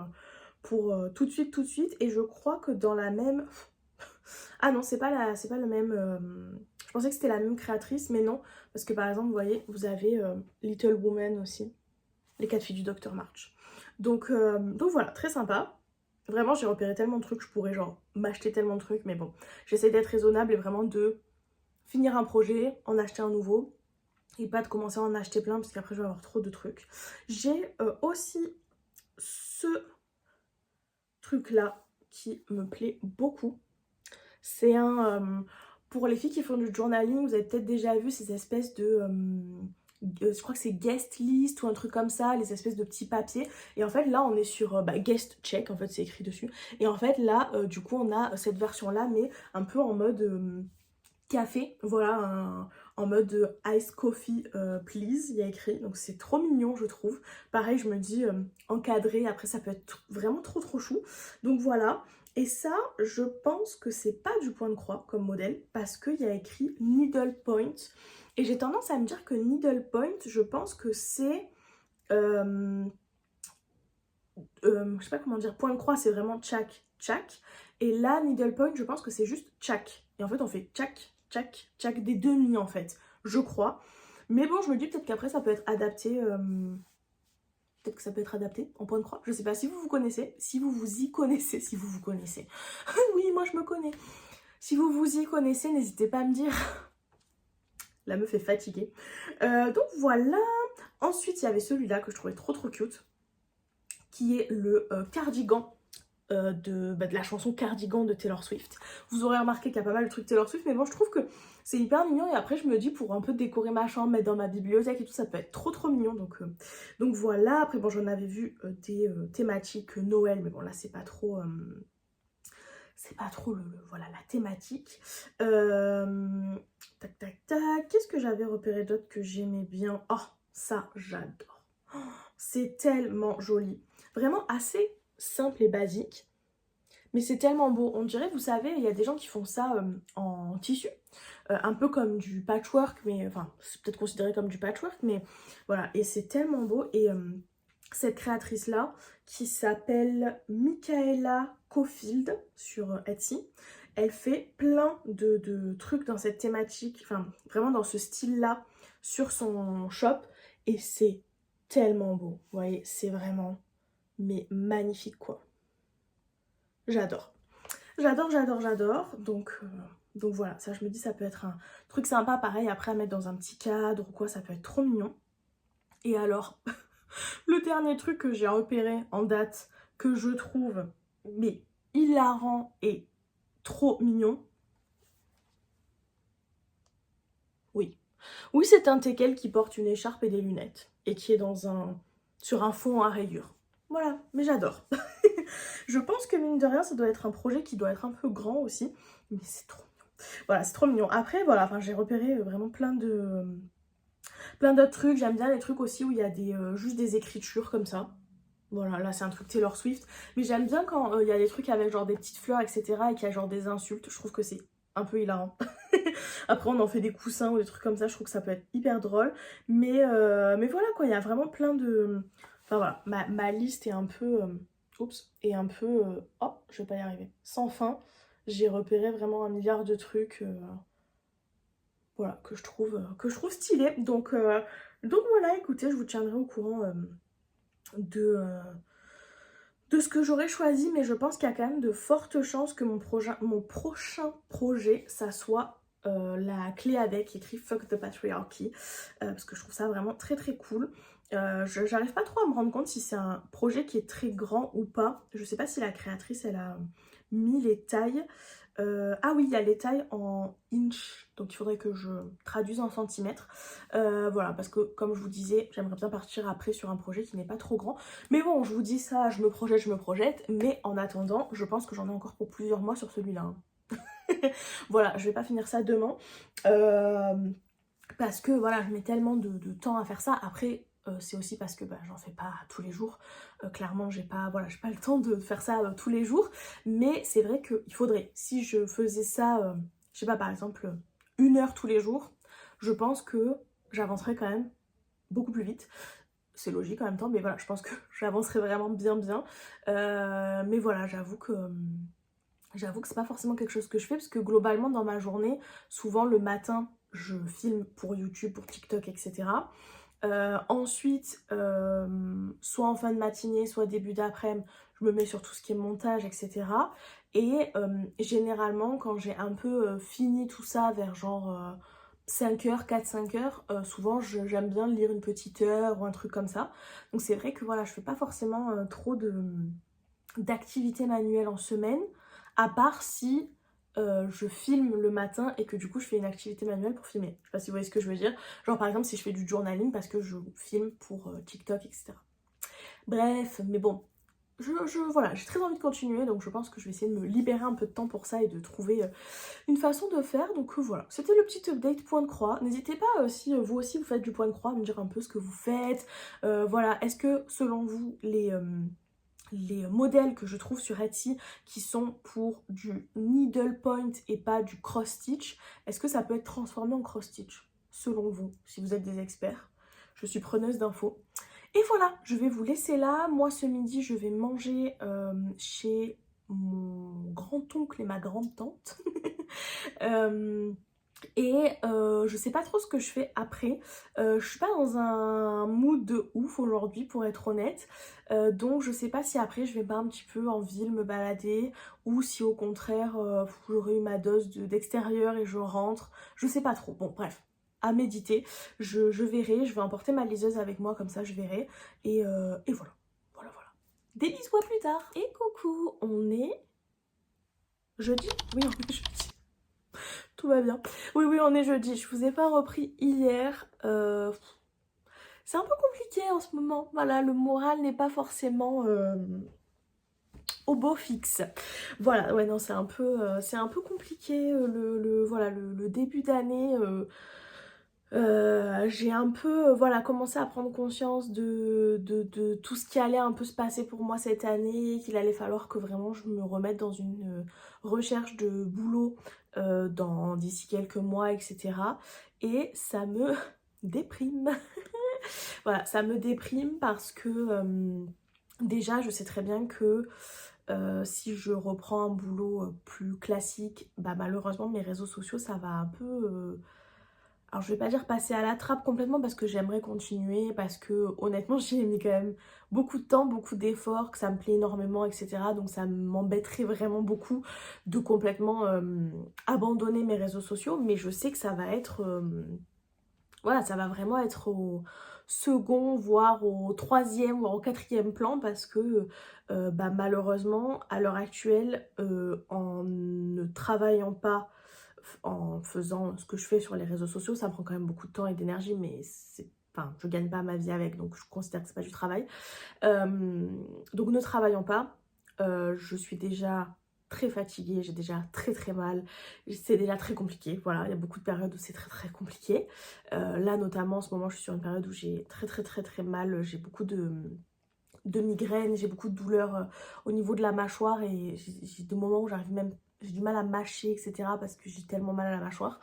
tout de suite. Et je crois que dans la même... Ah non, c'est pas le même... Je pensais que c'était la même créatrice, mais non. Parce que par exemple, vous voyez, vous avez Little Woman aussi. Les 4 filles du Dr. March. Donc voilà, très sympa. Vraiment, j'ai repéré tellement de trucs, je pourrais genre m'acheter tellement de trucs. Mais bon, j'essaie d'être raisonnable et vraiment de finir un projet, en acheter un nouveau. Et pas de commencer à en acheter plein parce qu'après je vais avoir trop de trucs. J'ai aussi ce truc là qui me plaît beaucoup. C'est un... pour les filles qui font du journaling, vous avez peut-être déjà vu ces espèces de... je crois que c'est guest list ou un truc comme ça, les espèces de petits papiers. Et en fait là on est sur guest check, en fait c'est écrit dessus. Et en fait là du coup on a cette version là mais un peu en mode... café, voilà, en mode ice coffee please, il y a écrit, donc c'est trop mignon je trouve. Pareil, je me dis encadré, après ça peut être vraiment trop chou. Donc voilà, et ça je pense que c'est pas du point de croix comme modèle parce qu'il y a écrit needle point et j'ai tendance à me dire que needle point, je pense que c'est je sais pas comment dire, point de croix c'est vraiment tchac tchac, et là needle point je pense que c'est juste tchac, et en fait on fait tchac tchac tchac des demi en fait, je crois. Mais bon, je me dis peut-être qu'après ça peut être adapté, peut-être que ça peut être adapté en point de croix, je sais pas. Si vous vous connaissez, si vous vous y connaissez, si vous vous connaissez, oui moi je me connais, si vous vous y connaissez n'hésitez pas à me dire. La meuf est fatiguée. Donc voilà. Ensuite il y avait celui-là que je trouvais trop cute, qui est le cardigan de la chanson Cardigan de Taylor Swift. Vous aurez remarqué qu'il y a pas mal de trucs Taylor Swift, mais bon, je trouve que c'est hyper mignon, et après je me dis pour un peu décorer ma chambre, mettre dans ma bibliothèque et tout, ça peut être trop trop mignon, donc voilà. Après bon, j'en avais vu des thématiques Noël, mais bon là c'est pas trop voilà, la thématique. Tac tac tac, qu'est-ce que j'avais repéré d'autre que j'aimais bien? Oh, ça j'adore, c'est tellement joli, vraiment assez simple et basique, mais c'est tellement beau. On dirait, vous savez, il y a des gens qui font ça en tissu, un peu comme du patchwork, mais enfin, c'est peut-être considéré comme du patchwork, mais voilà, et c'est tellement beau. Et cette créatrice-là, qui s'appelle Michaela Caulfield sur Etsy, elle fait plein de trucs dans cette thématique, enfin, vraiment dans ce style-là, sur son shop, et c'est tellement beau. Vous voyez, c'est vraiment, mais magnifique, quoi. J'adore. J'adore, j'adore, j'adore. Donc voilà, ça je me dis ça peut être un truc sympa, pareil, après à mettre dans un petit cadre ou quoi, ça peut être trop mignon. Et alors, le dernier truc que j'ai repéré en date, que je trouve mais hilarant et trop mignon. Oui. Oui, c'est un teckel qui porte une écharpe et des lunettes. Et qui est sur un fond à rayures. Voilà, mais j'adore. Je pense que mine de rien, ça doit être un projet qui doit être un peu grand aussi. Mais c'est trop mignon. Voilà, c'est trop mignon. Après, voilà, enfin, j'ai repéré vraiment plein d'autres trucs. J'aime bien les trucs aussi où il y a juste des écritures comme ça. Voilà, là c'est un truc Taylor Swift. Mais j'aime bien quand il y a des trucs avec genre des petites fleurs, etc. et qu'il y a genre des insultes. Je trouve que c'est un peu hilarant. Après on en fait des coussins ou des trucs comme ça. Je trouve que ça peut être hyper drôle. Mais voilà quoi, il y a vraiment plein de... Enfin voilà, ma liste est un peu... Oups, est un peu... Oh, je vais pas y arriver. Sans fin. J'ai repéré vraiment un milliard de trucs... voilà, que je trouve stylé. Donc voilà, écoutez, je vous tiendrai au courant de ce que j'aurais choisi, mais je pense qu'il y a quand même de fortes chances que mon prochain projet, ça soit la clé avec écrit Fuck the Patriarchy, parce que je trouve ça vraiment très très cool. J'arrive pas trop à me rendre compte si c'est un projet qui est très grand ou pas. Je sais pas si la créatrice elle a mis les tailles. Ah oui, il y a les tailles en inch, donc il faudrait que je traduise en centimètres. Voilà, parce que comme je vous disais, j'aimerais bien partir après sur un projet qui n'est pas trop grand. Mais bon, je vous dis ça, je me projette, mais en attendant, je pense que j'en ai encore pour plusieurs mois sur celui-là. Hein. Voilà, je vais pas finir ça demain. Parce que voilà, je mets tellement de temps à faire ça. Après, c'est aussi parce que j'en fais pas tous les jours. Clairement, j'ai pas le temps de faire ça tous les jours. Mais c'est vrai qu'il faudrait, si je faisais ça, je sais pas, par exemple, 1 heure tous les jours, je pense que j'avancerais quand même beaucoup plus vite. C'est logique en même temps, mais voilà, je pense que j'avancerais vraiment bien. Mais voilà, j'avoue que c'est pas forcément quelque chose que je fais, parce que globalement, dans ma journée, souvent le matin, je filme pour YouTube, pour TikTok, etc. Ensuite, soit en fin de matinée, soit début d'après-midi, je me mets sur tout ce qui est montage, etc. Et généralement, quand j'ai un peu fini tout ça vers genre 5h, 4-5h, souvent j'aime bien lire une petite heure ou un truc comme ça. Donc c'est vrai que voilà, je fais pas forcément trop d'activités manuelles en semaine, à part si je filme le matin et que du coup je fais une activité manuelle pour filmer. Je sais pas si vous voyez ce que je veux dire. Genre par exemple si je fais du journaling parce que je filme pour TikTok, etc. Bref, mais bon, voilà, j'ai très envie de continuer, donc je pense que je vais essayer de me libérer un peu de temps pour ça et de trouver une façon de faire. Donc voilà, c'était le petit update point de croix. N'hésitez pas si vous aussi vous faites du point de croix, à me dire un peu ce que vous faites. Voilà, est-ce que selon vous les modèles que je trouve sur Etsy qui sont pour du needle point et pas du cross stitch, est-ce que ça peut être transformé en cross stitch selon vous, si vous êtes des experts? Je suis preneuse d'infos. Et voilà, je vais vous laisser là. Moi ce midi je vais manger chez mon grand-oncle et ma grande-tante. Et je sais pas trop ce que je fais après. Je suis pas dans un mood de ouf aujourd'hui pour être honnête. Donc je sais pas si après je vais pas un petit peu en ville me balader, ou si au contraire j'aurai eu ma dose d'extérieur et je rentre. Je sais pas trop. Bon bref, à méditer. Je verrai. Je vais emporter ma liseuse avec moi, comme ça je verrai. Et voilà. Voilà. Des bisous, à plus tard. Et coucou, on est jeudi? Oui, on est jeudi. Tout va bien. Oui, oui, on est jeudi. Je vous ai pas repris hier. C'est un peu compliqué en ce moment. Voilà, le moral n'est pas forcément au beau fixe. Voilà, ouais, non, c'est un peu compliqué voilà, le début d'année. J'ai un peu voilà, commencé à prendre conscience de tout ce qui allait un peu se passer pour moi cette année, qu'il allait falloir que vraiment je me remette dans une recherche de boulot d'ici quelques mois, etc. Et ça me déprime. Voilà, ça me déprime parce que déjà je sais très bien que si je reprends un boulot plus classique, bah malheureusement mes réseaux sociaux ça va un peu... alors je vais pas dire passer à la trappe complètement parce que j'aimerais continuer, parce que honnêtement j'y ai mis quand même beaucoup de temps, beaucoup d'efforts, que ça me plaît énormément, etc. Donc ça m'embêterait vraiment beaucoup de complètement abandonner mes réseaux sociaux, mais je sais que ça va être... voilà, ça va vraiment être au second, voire au troisième, voire au quatrième plan parce que bah, malheureusement, à l'heure actuelle, en ne travaillant pas, en faisant ce que je fais sur les réseaux sociaux, ça me prend quand même beaucoup de temps et d'énergie, mais c'est... Enfin, je gagne pas ma vie avec, donc je considère que c'est pas du travail. Donc ne travaillant pas, je suis déjà très fatiguée, j'ai déjà très très mal, c'est déjà très compliqué, voilà, il y a beaucoup de périodes où c'est très très compliqué. Là notamment en ce moment je suis sur une période où j'ai très très très très mal, j'ai beaucoup de migraines, j'ai beaucoup de douleurs au niveau de la mâchoire et j'ai des moments où j'arrive même, j'ai du mal à mâcher, etc. parce que j'ai tellement mal à la mâchoire.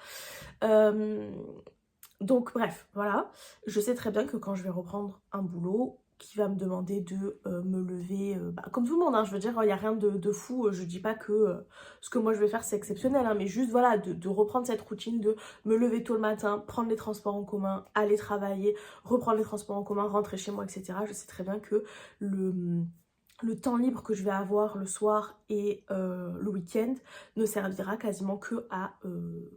Donc bref, voilà, je sais très bien que quand je vais reprendre un boulot qui va me demander de me lever, bah, comme tout le monde, hein, je veux dire, il n'y a rien de fou, je dis pas que ce que moi je vais faire c'est exceptionnel, hein, mais juste voilà, de reprendre cette routine de me lever tôt le matin, prendre les transports en commun, aller travailler, reprendre les transports en commun, rentrer chez moi, etc. Je sais très bien que le temps libre que je vais avoir le soir et le week-end ne servira quasiment que à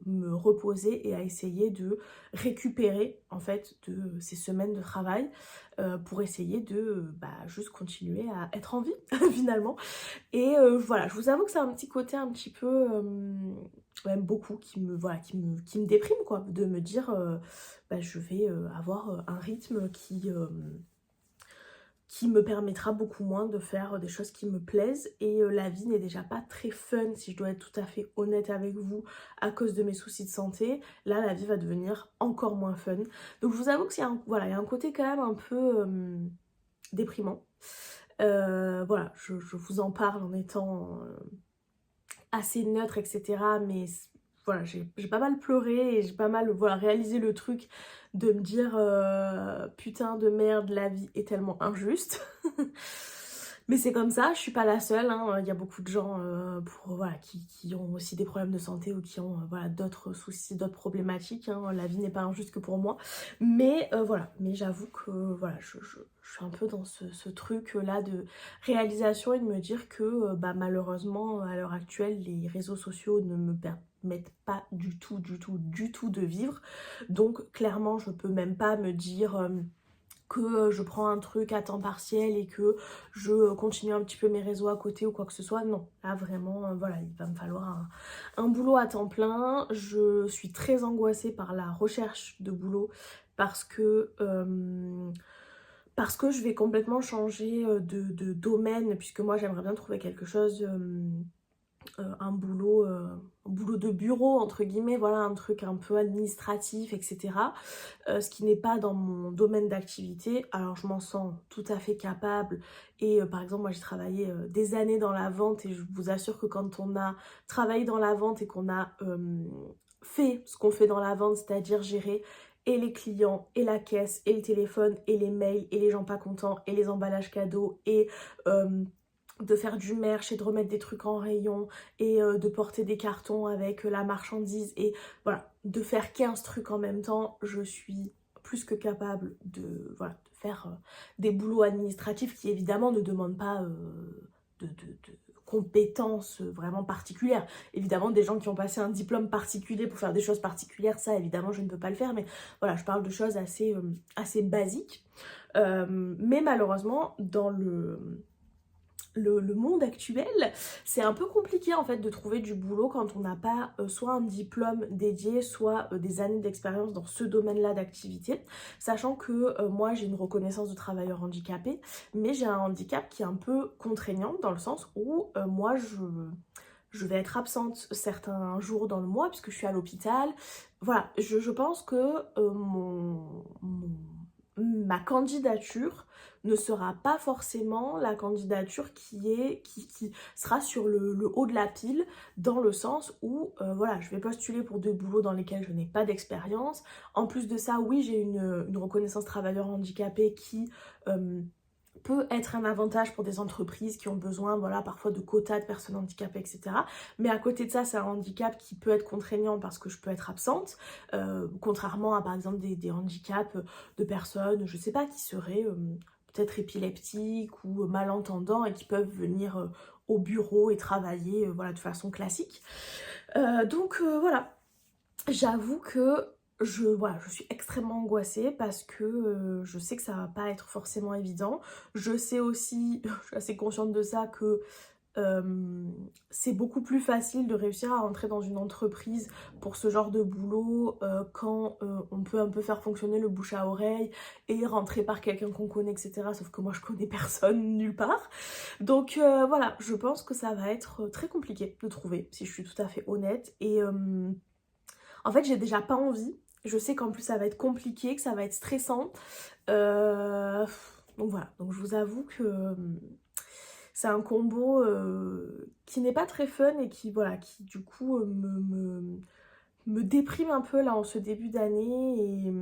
me reposer et à essayer de récupérer en fait de ces semaines de travail pour essayer de bah, juste continuer à être en vie finalement. Et voilà, je vous avoue que c'est un petit côté un petit peu, même beaucoup, voilà, qui me déprime quoi, de me dire bah, je vais avoir un rythme qui me permettra beaucoup moins de faire des choses qui me plaisent et la vie n'est déjà pas très fun si je dois être tout à fait honnête avec vous à cause de mes soucis de santé. Là la vie va devenir encore moins fun, donc je vous avoue que voilà, il y a un côté quand même un peu déprimant. Voilà, je vous en parle en étant assez neutre, etc. Mais voilà, j'ai pas mal pleuré et j'ai pas mal voilà, réalisé le truc de me dire putain de merde, la vie est tellement injuste. Mais c'est comme ça, je suis pas la seule, hein. Il y a beaucoup de gens voilà, qui ont aussi des problèmes de santé ou qui ont voilà, d'autres soucis, d'autres problématiques, hein. La vie n'est pas injuste que pour moi. Mais voilà, mais j'avoue que voilà, je suis un peu dans ce truc là de réalisation et de me dire que bah, malheureusement à l'heure actuelle les réseaux sociaux ne me permettent pas du tout de vivre. Donc clairement je peux même pas me dire que je prends un truc à temps partiel et que je continue un petit peu mes réseaux à côté ou quoi que ce soit. Non, là vraiment, voilà, il va me falloir un boulot à temps plein. Je suis très angoissée par la recherche de boulot parce que je vais complètement changer de domaine, puisque moi j'aimerais bien trouver quelque chose, un boulot de bureau entre guillemets, voilà, un truc un peu administratif, etc. Ce qui n'est pas dans mon domaine d'activité. Alors je m'en sens tout à fait capable et par exemple moi j'ai travaillé des années dans la vente et je vous assure que quand on a travaillé dans la vente et qu'on a fait ce qu'on fait dans la vente, c'est-à-dire gérer et les clients, et la caisse, et le téléphone, et les mails, et les gens pas contents, et les emballages cadeaux, et de faire du merch et de remettre des trucs en rayon, et de porter des cartons avec la marchandise, et voilà, de faire 15 trucs en même temps, je suis plus que capable voilà, de faire des boulots administratifs qui évidemment ne demandent pas de compétences vraiment particulières. Évidemment, des gens qui ont passé un diplôme particulier pour faire des choses particulières, ça évidemment je ne peux pas le faire, mais voilà, je parle de choses assez basiques. Mais malheureusement, le monde actuel, c'est un peu compliqué en fait de trouver du boulot quand on n'a pas soit un diplôme dédié, soit des années d'expérience dans ce domaine-là d'activité. Sachant que moi j'ai une reconnaissance de travailleur handicapé, mais j'ai un handicap qui est un peu contraignant dans le sens où moi je vais être absente certains jours dans le mois puisque je suis à l'hôpital. Voilà, je pense que ma candidature ne sera pas forcément la candidature qui sera sur le haut de la pile, dans le sens où voilà, je vais postuler pour des boulots dans lesquels je n'ai pas d'expérience. En plus de ça, oui, j'ai une reconnaissance travailleur handicapé qui peut être un avantage pour des entreprises qui ont besoin, voilà, parfois de quotas de personnes handicapées, etc. Mais à côté de ça, c'est un handicap qui peut être contraignant parce que je peux être absente, contrairement à, par exemple, des handicaps de personnes, je sais pas, qui seraient peut-être épileptiques ou malentendants et qui peuvent venir au bureau et travailler, voilà, de façon classique. Donc voilà, j'avoue que voilà, je suis extrêmement angoissée parce que je sais que ça va pas être forcément évident. Je sais aussi, je suis assez consciente de ça, que c'est beaucoup plus facile de réussir à rentrer dans une entreprise pour ce genre de boulot quand on peut un peu faire fonctionner le bouche à oreille et rentrer par quelqu'un qu'on connaît, etc. Sauf que moi je connais personne nulle part. Donc voilà, je pense que ça va être très compliqué de trouver, si je suis tout à fait honnête. Et en fait, j'ai déjà pas envie. Je sais qu'en plus ça va être compliqué, que ça va être stressant. Donc voilà, donc je vous avoue que c'est un combo qui n'est pas très fun et qui, voilà, qui du coup me déprime un peu là en ce début d'année. Et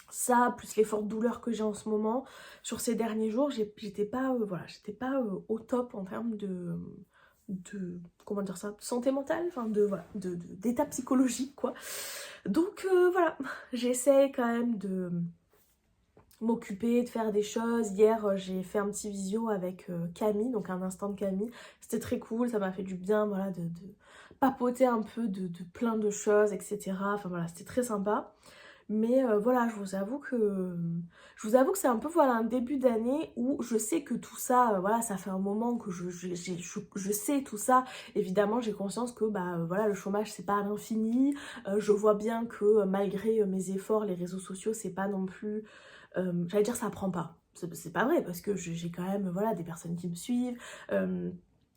ça, plus les fortes douleurs que j'ai en ce moment, sur ces derniers jours, j'étais pas, voilà, j'étais pas au top en termes comment dire ça, de santé mentale, enfin voilà, d'état psychologique quoi. Donc voilà, j'essaie quand même de m'occuper, de faire des choses. Hier j'ai fait un petit visio avec Camille, donc un instant de Camille, c'était très cool, ça m'a fait du bien, voilà, de papoter un peu de plein de choses, etc. Enfin voilà, c'était très sympa. Mais voilà, je vous avoue que c'est un peu, voilà, un début d'année où je sais que tout ça, voilà, ça fait un moment que je sais tout ça. Évidemment, j'ai conscience que bah voilà, le chômage c'est pas à l'infini. Je vois bien que malgré mes efforts, les réseaux sociaux c'est pas non plus, j'allais dire ça prend pas. C'est pas vrai parce que j'ai quand même, voilà, des personnes qui me suivent.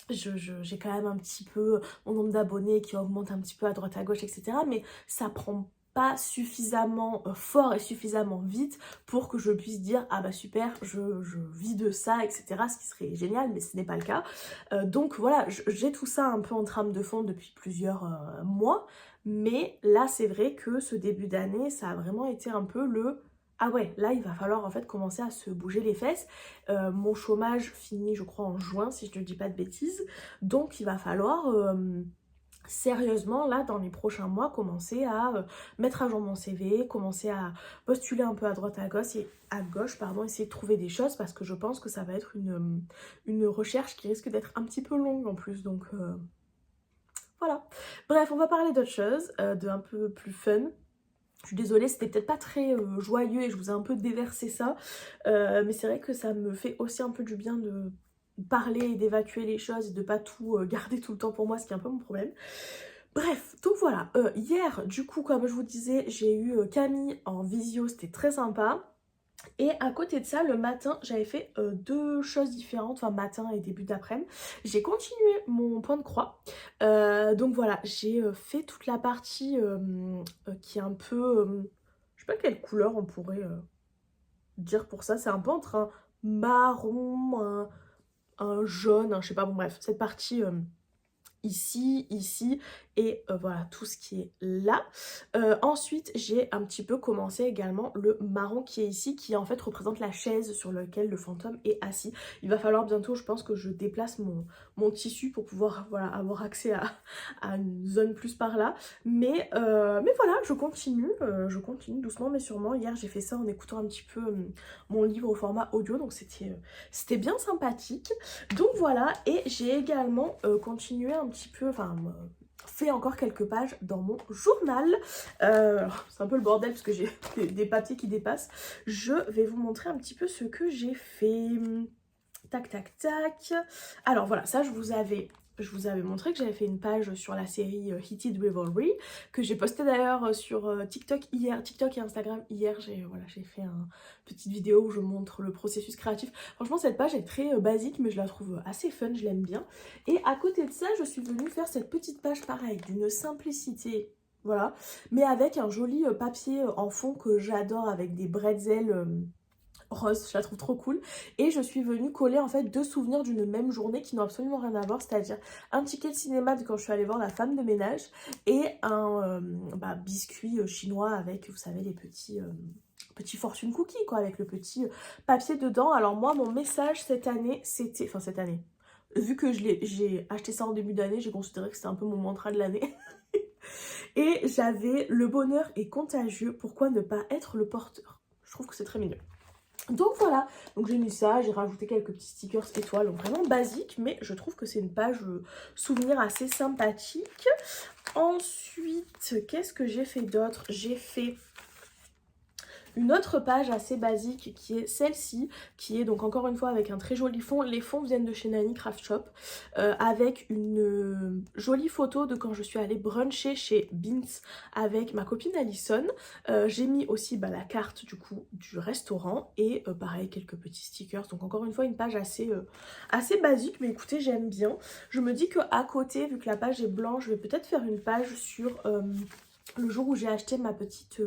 J'ai quand même un petit peu mon nombre d'abonnés qui augmente un petit peu à droite à gauche, etc. Mais ça prend pas suffisamment fort et suffisamment vite pour que je puisse dire ah bah super, je vis de ça, etc. Ce qui serait génial, mais ce n'est pas le cas. Donc voilà, j'ai tout ça un peu en trame de fond depuis plusieurs mois, mais là c'est vrai que ce début d'année, ça a vraiment été un peu le ah ouais, là il va falloir en fait commencer à se bouger les fesses. Mon chômage finit je crois en juin si je ne dis pas de bêtises, donc il va falloir sérieusement là dans les prochains mois commencer à mettre à jour mon CV, commencer à postuler un peu à droite à gauche pardon, essayer de trouver des choses parce que je pense que ça va être une recherche qui risque d'être un petit peu longue en plus, donc voilà. Bref, on va parler d'autre chose, de un peu plus fun. Je suis désolée, c'était peut-être pas très joyeux et je vous ai un peu déversé ça, mais c'est vrai que ça me fait aussi un peu du bien de parler et d'évacuer les choses et de pas tout garder tout le temps pour moi, ce qui est un peu mon problème. Bref, donc voilà, hier du coup comme je vous disais, j'ai eu Camille en visio, c'était très sympa. Et à côté de ça, le matin, j'avais fait deux choses différentes, enfin matin et début d'après-midi. J'ai continué mon point de croix. Donc voilà, j'ai fait toute la partie qui est un peu, je sais pas quelle couleur on pourrait dire pour ça. C'est un peu entre un marron, un jaune, je sais pas, bon bref, cette partie ici et voilà tout ce qui est là. Ensuite j'ai un petit peu commencé également le marron qui est ici, qui en fait représente la chaise sur laquelle le fantôme est assis. Il va falloir bientôt, je pense, que je déplace mon tissu pour pouvoir, voilà, avoir accès à une zone plus par là, mais voilà, je continue doucement mais sûrement. Hier j'ai fait ça en écoutant un petit peu mon livre au format audio, donc c'était bien sympathique. Donc voilà, et j'ai également continué un petit peu, enfin fait encore quelques pages dans mon journal. C'est un peu le bordel parce que j'ai des papiers qui dépassent. Je vais vous montrer un petit peu ce que j'ai fait. Tac, tac, tac. Alors voilà, ça je vous avais montré que j'avais fait une page sur la série Heated Revelry, que j'ai posté d'ailleurs sur TikTok hier, TikTok et Instagram hier. J'ai fait une petite vidéo où je montre le processus créatif. Franchement, cette page est très basique, mais je la trouve assez fun, je l'aime bien. Et à côté de ça, je suis venue faire cette petite page pareil, d'une simplicité, voilà, mais avec un joli papier en fond que j'adore, avec des bretzels rose, je la trouve trop cool. Et je suis venue coller en fait deux souvenirs d'une même journée qui n'ont absolument rien à voir, c'est-à-dire un ticket de cinéma de quand je suis allée voir La Femme de ménage et un biscuit chinois avec, vous savez, les petits fortune cookies quoi, avec le petit papier dedans. Alors moi, mon message cette année, c'était, enfin cette année, vu que j'ai acheté ça en début d'année, j'ai considéré que c'était un peu mon mantra de l'année. Et j'avais: le bonheur est contagieux, pourquoi ne pas être le porteur? Je trouve que c'est très mignon. Donc voilà, donc j'ai mis ça, j'ai rajouté quelques petits stickers étoiles, donc vraiment basique, mais je trouve que c'est une page souvenir assez sympathique. Ensuite, qu'est-ce que j'ai fait d'autre? J'ai fait une autre page assez basique qui est celle-ci, qui est donc encore une fois avec un très joli fond. Les fonds viennent de chez Nani Craft Shop, avec une jolie photo de quand je suis allée bruncher chez Beans avec ma copine Alison. J'ai mis aussi la carte du coup du restaurant et pareil quelques petits stickers. Donc encore une fois une page assez basique, mais écoutez, j'aime bien. Je me dis que à côté, vu que la page est blanche, je vais peut-être faire une page sur le jour où j'ai acheté ma petite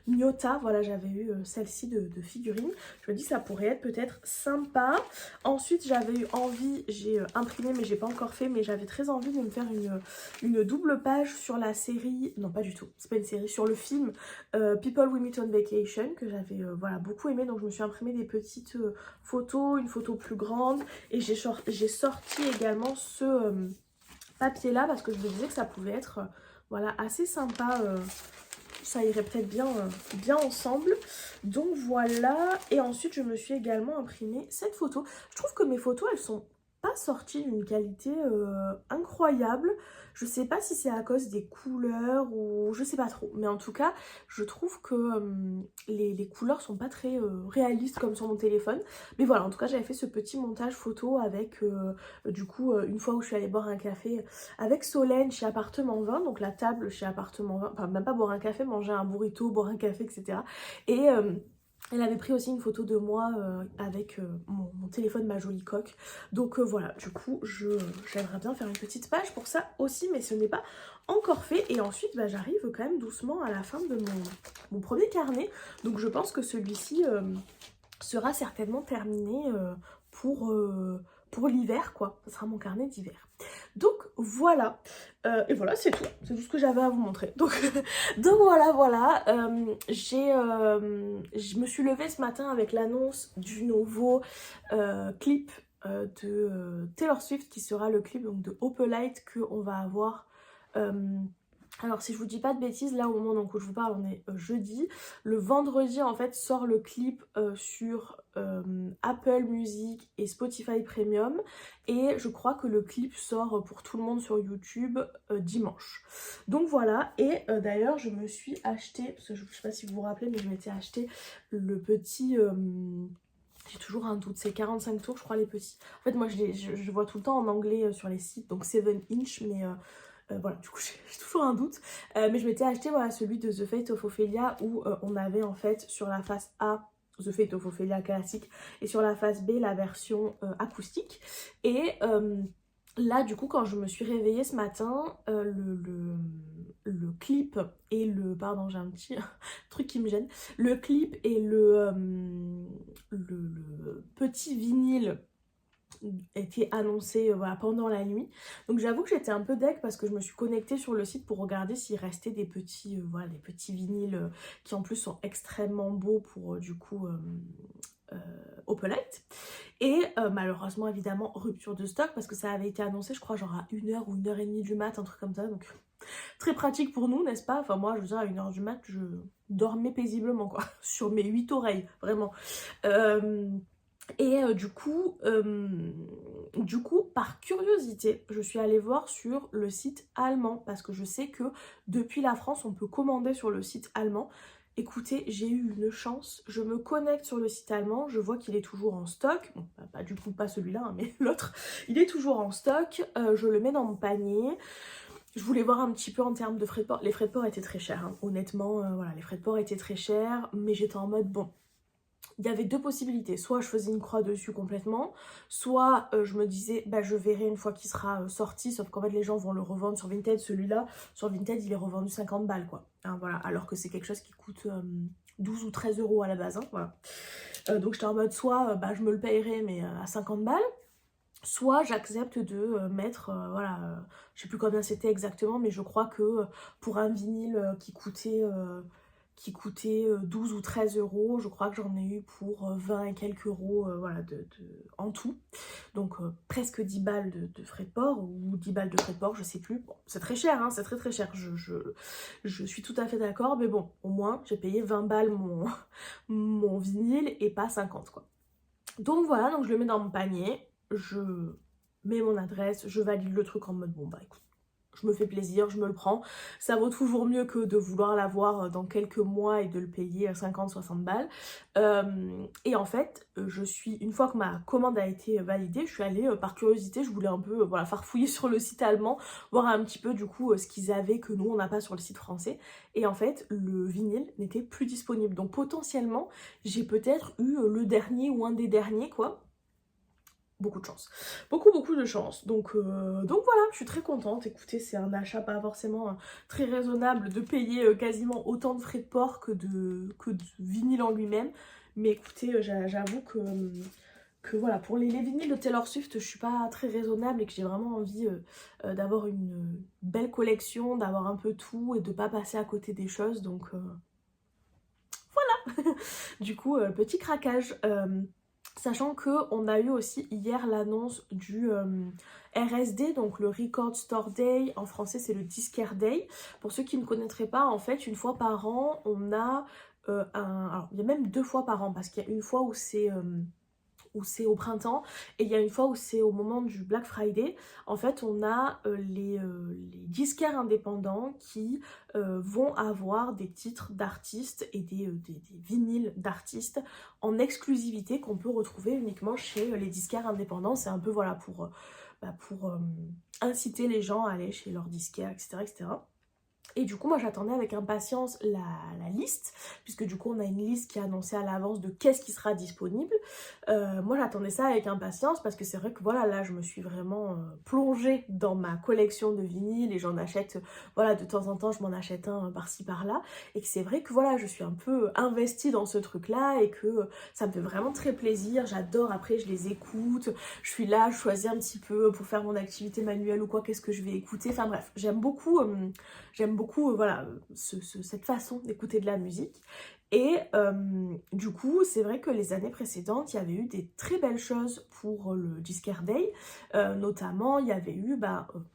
Nyota. Voilà, j'avais eu celle-ci de figurine. Je me dis que ça pourrait être peut-être sympa. Ensuite, j'avais eu envie, j'ai imprimé mais j'ai pas encore fait, mais j'avais très envie de me faire une double page sur la série, non pas du tout, c'est pas une série, sur le film People We Meet on Vacation, que j'avais voilà, beaucoup aimé. Donc je me suis imprimé des petites photos, une photo plus grande, et j'ai sorti également ce papier là parce que je me disais que ça pouvait être voilà, assez sympa, ça irait peut-être bien ensemble. Donc voilà, et ensuite je me suis également imprimé cette photo. Je trouve que mes photos, elles sont pas sorties d'une qualité incroyable. Je sais pas si c'est à cause des couleurs ou je sais pas trop, mais en tout cas je trouve que les couleurs sont pas très réalistes comme sur mon téléphone. Mais voilà, en tout cas j'avais fait ce petit montage photo avec du coup une fois où je suis allée boire un café avec Solène chez Appartement 20, donc la table chez Appartement 20, enfin même pas boire un café, manger un burrito, boire un café, etc. Et elle avait pris aussi une photo de moi avec mon téléphone, ma jolie coque. Donc voilà, du coup, j'aimerais bien faire une petite page pour ça aussi, mais ce n'est pas encore fait. Et ensuite, j'arrive quand même doucement à la fin de mon premier carnet. Donc je pense que celui-ci sera certainement terminé pour l'hiver, quoi. Ce sera mon carnet d'hiver. Donc voilà, et voilà, c'est tout ce que j'avais à vous montrer. Donc voilà, je me suis levée ce matin avec l'annonce du nouveau clip de Taylor Swift, qui sera le clip donc, de Opalite, qu'on va avoir. Alors si je vous dis pas de bêtises, là au moment où je vous parle, on est jeudi. Le vendredi en fait sort le clip sur Apple Music et Spotify Premium. Et je crois que le clip sort pour tout le monde sur YouTube dimanche. Donc voilà, et d'ailleurs je me suis acheté, parce que je sais pas si vous vous rappelez, mais je m'étais acheté le petit... j'ai toujours un doute, c'est 45 tours je crois les petits. En fait moi je vois tout le temps en anglais sur les sites, donc 7 inch, mais... voilà, du coup j'ai toujours un doute, mais je m'étais acheté voilà, celui de The Fate of Ophelia où on avait en fait sur la face A The Fate of Ophelia classique et sur la face B la version acoustique. Et là du coup quand je me suis réveillée ce matin, le clip et le... Pardon, j'ai un petit truc qui me gêne. Le clip et le petit vinyle était annoncé voilà, pendant la nuit. Donc j'avoue que j'étais un peu deg parce que je me suis connectée sur le site pour regarder s'il restait des petits, voilà, des petits vinyles qui en plus sont extrêmement beaux pour du coup Opalite. Et malheureusement évidemment rupture de stock parce que ça avait été annoncé je crois genre à 1h ou 1h30 du mat, un truc comme ça. Donc très pratique pour nous, n'est-ce pas? Enfin moi je veux dire à 1h du mat je dormais paisiblement quoi, sur mes 8 oreilles, vraiment. Et du coup, par curiosité, je suis allée voir sur le site allemand parce que je sais que depuis la France, on peut commander sur le site allemand. écoutez, j'ai eu une chance, je me connecte sur le site allemand, je vois qu'il est toujours en stock, bon, du coup pas celui-là, hein, mais l'autre, il est toujours en stock, je le mets dans mon panier. Je voulais voir un petit peu en termes de frais de port, les frais de port étaient très chers, hein. Honnêtement, voilà, les frais de port étaient très chers, mais j'étais en mode, bon, il y avait deux possibilités, soit je faisais une croix dessus complètement, soit je me disais bah je verrai une fois qu'il sera sorti, sauf qu'en fait les gens vont le revendre sur Vinted, celui-là, sur Vinted il est revendu 50 balles quoi, hein, voilà, alors que c'est quelque chose qui coûte 12 ou 13 euros à la base, hein, voilà. Donc j'étais en mode soit bah je me le payerai mais à 50 balles, soit j'accepte de mettre, voilà, je sais plus combien c'était exactement, mais je crois que pour un vinyle qui coûtait 12 ou 13 euros, je crois que j'en ai eu pour 20 et quelques euros, voilà, en tout. Donc presque 10 balles de frais de port, ou 10 balles de frais de port, je sais plus. Bon, c'est très cher, hein, c'est très très cher, je suis tout à fait d'accord, mais bon, au moins j'ai payé 20 balles mon vinyle et pas 50 quoi. Donc voilà, donc je le mets dans mon panier, je mets mon adresse, je valide le truc en mode bon bah écoute, je me fais plaisir, je me le prends. Ça vaut toujours mieux que de vouloir l'avoir dans quelques mois et de le payer 50-60 balles. Et en fait, une fois que ma commande a été validée, je suis allée par curiosité, je voulais un peu voilà, farfouiller sur le site allemand, voir un petit peu du coup ce qu'ils avaient que nous on n'a pas sur le site français. Et en fait, le vinyle n'était plus disponible. Donc potentiellement, j'ai peut-être eu le dernier ou un des derniers quoi. Beaucoup de chance, beaucoup de chance, donc voilà, je suis très contente. Écoutez, c'est un achat pas forcément très raisonnable de payer quasiment autant de frais de port que de vinyle en lui-même, mais écoutez, j'avoue que voilà, pour les vinyles de Taylor Swift, je suis pas très raisonnable et que j'ai vraiment envie d'avoir une belle collection, d'avoir un peu tout et de pas passer à côté des choses, donc voilà. Du coup, petit craquage. Sachant qu'on a eu aussi hier l'annonce du RSD, donc le Record Store Day, en français c'est le Disquaire Day. Pour ceux qui ne connaîtraient pas, en fait, une fois par an, on a alors il y a même 2 fois par an, parce qu'il y a une fois où c'est au printemps et il y a une fois où c'est au moment du Black Friday. En fait, on a les disquaires indépendants qui vont avoir des titres d'artistes et des vinyles d'artistes en exclusivité qu'on peut retrouver uniquement chez les disquaires indépendants. C'est un peu voilà pour inciter les gens à aller chez leurs disquaires, etc., etc. Et du coup, moi j'attendais avec impatience la liste, puisque du coup on a une liste qui est annoncée à l'avance de qu'est-ce qui sera disponible. Moi j'attendais ça avec impatience, parce que c'est vrai que voilà, là je me suis vraiment plongée dans ma collection de vinyles, et j'en achète, voilà, de temps en temps je m'en achète un par-ci par-là, et que c'est vrai que voilà, je suis un peu investie dans ce truc-là, et que ça me fait vraiment très plaisir, j'adore, après je les écoute, je suis là, je choisis un petit peu pour faire mon activité manuelle ou quoi, qu'est-ce que je vais écouter, enfin bref, j'aime beaucoup voilà, cette façon d'écouter de la musique. Et du coup, c'est vrai que les années précédentes, il y avait eu des très belles choses pour le Disquaire Day. Notamment, il y avait eu,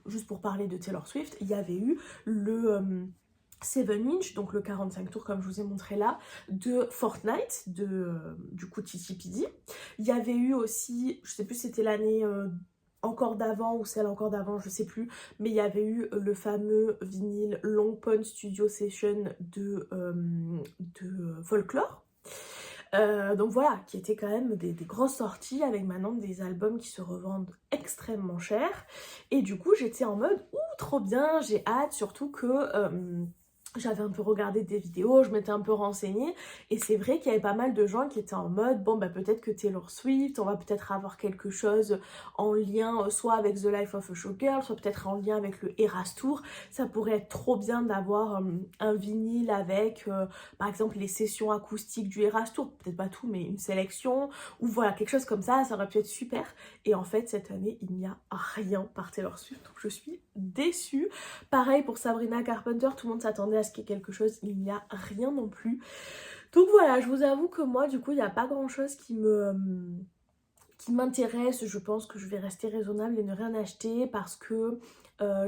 juste pour parler de Taylor Swift, il y avait eu le 7 inch, donc le 45 tours comme je vous ai montré là, de Fortnite, du coup Titi Pidi. Il y avait eu aussi, je sais plus si c'était l'année encore d'avant ou celle encore d'avant, je sais plus, mais il y avait eu le fameux vinyle Long Pond Studio Session de Folklore. Donc voilà, qui était quand même des grosses sorties, avec maintenant des albums qui se revendent extrêmement cher. Et du coup, j'étais en mode, ouh, trop bien, j'ai hâte, surtout que j'avais un peu regardé des vidéos, je m'étais un peu renseignée, et c'est vrai qu'il y avait pas mal de gens qui étaient en mode, bon bah peut-être que Taylor Swift, on va peut-être avoir quelque chose en lien soit avec The Life of a Showgirl, soit peut-être en lien avec le Eras Tour. Ça pourrait être trop bien d'avoir un vinyle avec par exemple les sessions acoustiques du Eras Tour, peut-être pas tout mais une sélection, ou voilà, quelque chose comme ça aurait pu être super. Et en fait cette année il n'y a rien par Taylor Swift, donc je suis déçue. Pareil pour Sabrina Carpenter, tout le monde s'attendait à ce qu'il y ait quelque chose, il n'y a rien non plus. Donc voilà, je vous avoue que moi du coup il n'y a pas grand chose qui m'intéresse. Je pense que je vais rester raisonnable et ne rien acheter, parce que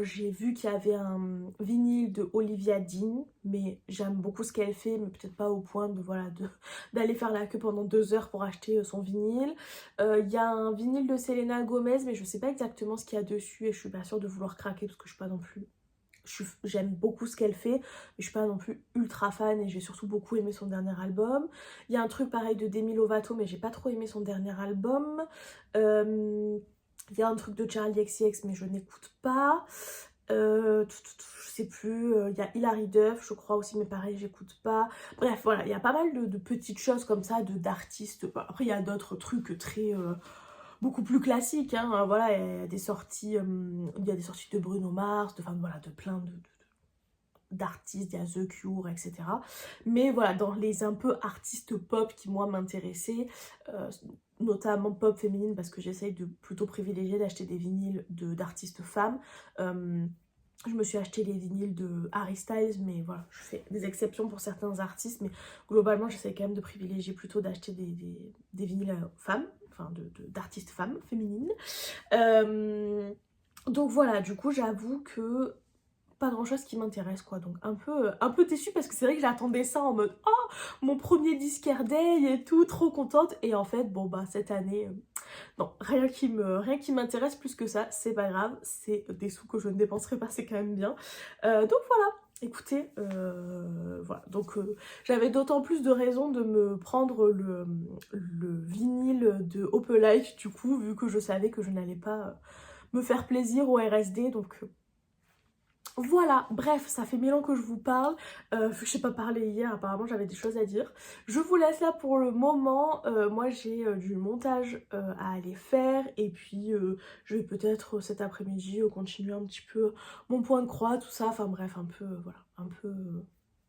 j'ai vu qu'il y avait un vinyle de Olivia Dean, mais j'aime beaucoup ce qu'elle fait, mais peut-être pas au point de voilà d'aller faire la queue pendant 2 heures pour acheter son vinyle. Il y a un vinyle de Selena Gomez, mais je sais pas exactement ce qu'il y a dessus et je suis pas sûre de vouloir craquer parce que je suis pas non plus j'aime beaucoup ce qu'elle fait, mais je suis pas non plus ultra fan et j'ai surtout beaucoup aimé son dernier album. Il y a un truc pareil de Demi Lovato, mais j'ai pas trop aimé son dernier album. Il y a un truc de Charli XCX, mais je n'écoute pas. Je sais plus, il y a Hilary Duff, je crois aussi, mais pareil, j'écoute pas. Bref, voilà, il y a pas mal de petites choses comme ça, d'artistes. Après, il y a d'autres trucs très... beaucoup plus classiques, hein. Voilà, il y a des sorties, de Bruno Mars, enfin voilà, de plein d'artistes, il y a The Cure, etc. Mais voilà, dans les un peu artistes pop qui moi m'intéressaient, notamment pop féminine, parce que j'essaye de plutôt privilégier d'acheter des vinyles d'artistes femmes. Je me suis acheté les vinyles de Harry Styles, mais voilà, je fais des exceptions pour certains artistes, mais globalement j'essaie quand même de privilégier plutôt d'acheter des vinyles femmes, enfin d'artistes femmes, féminines. Donc voilà, du coup j'avoue que pas grand chose qui m'intéresse quoi, donc un peu déçue parce que c'est vrai que j'attendais ça en mode oh mon premier disquaire day et tout, trop contente, et en fait bon bah cette année non, rien qui m'intéresse plus que ça, c'est pas grave, c'est des sous que je ne dépenserai pas, c'est quand même bien. Donc voilà, écoutez, voilà, donc j'avais d'autant plus de raisons de me prendre le vinyle de Opelike du coup, vu que je savais que je n'allais pas me faire plaisir au RSD, donc... Voilà, bref, ça fait 1000 ans que je vous parle, vu que je n'ai pas parlé hier, apparemment j'avais des choses à dire. Je vous laisse là pour le moment, moi j'ai du montage à aller faire, et puis je vais peut-être cet après-midi continuer un petit peu mon point de croix, tout ça, enfin bref, un peu, voilà, un peu...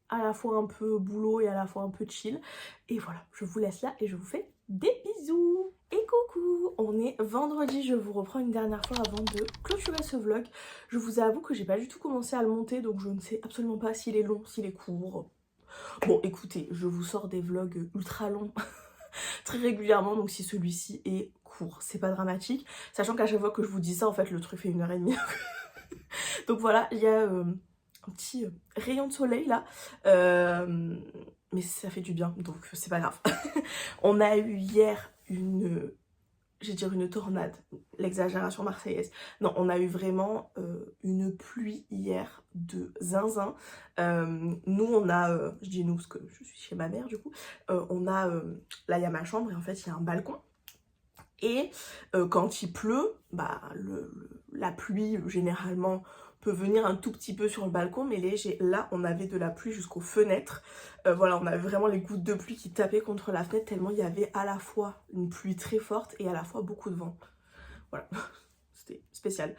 à la fois un peu boulot et à la fois un peu chill. Et voilà, je vous laisse là et je vous fais des bisous. Et coucou, on est vendredi, je vous reprends une dernière fois avant de clôturer ce vlog. Je vous avoue que j'ai pas du tout commencé à le monter, donc je ne sais absolument pas s'il est long, s'il est court. Bon écoutez, je vous sors des vlogs ultra longs très régulièrement, donc si celui-ci est court, c'est pas dramatique. Sachant qu'à chaque fois que je vous dis ça, en fait le truc fait 1h30. Donc voilà, il y a... un petit rayon de soleil là, mais ça fait du bien, donc c'est pas grave. On a eu hier une tornade, l'exagération marseillaise. Non, on a eu vraiment une pluie hier de zinzin. Nous on a, je dis nous parce que je suis chez ma mère du coup, on a, là il y a ma chambre et en fait il y a un balcon. Et quand il pleut, bah, la pluie généralement peut venir un tout petit peu sur le balcon, mais léger. Là, on avait de la pluie jusqu'aux fenêtres. Voilà, on avait vraiment les gouttes de pluie qui tapaient contre la fenêtre, tellement il y avait à la fois une pluie très forte et à la fois beaucoup de vent. Voilà, c'était spécial.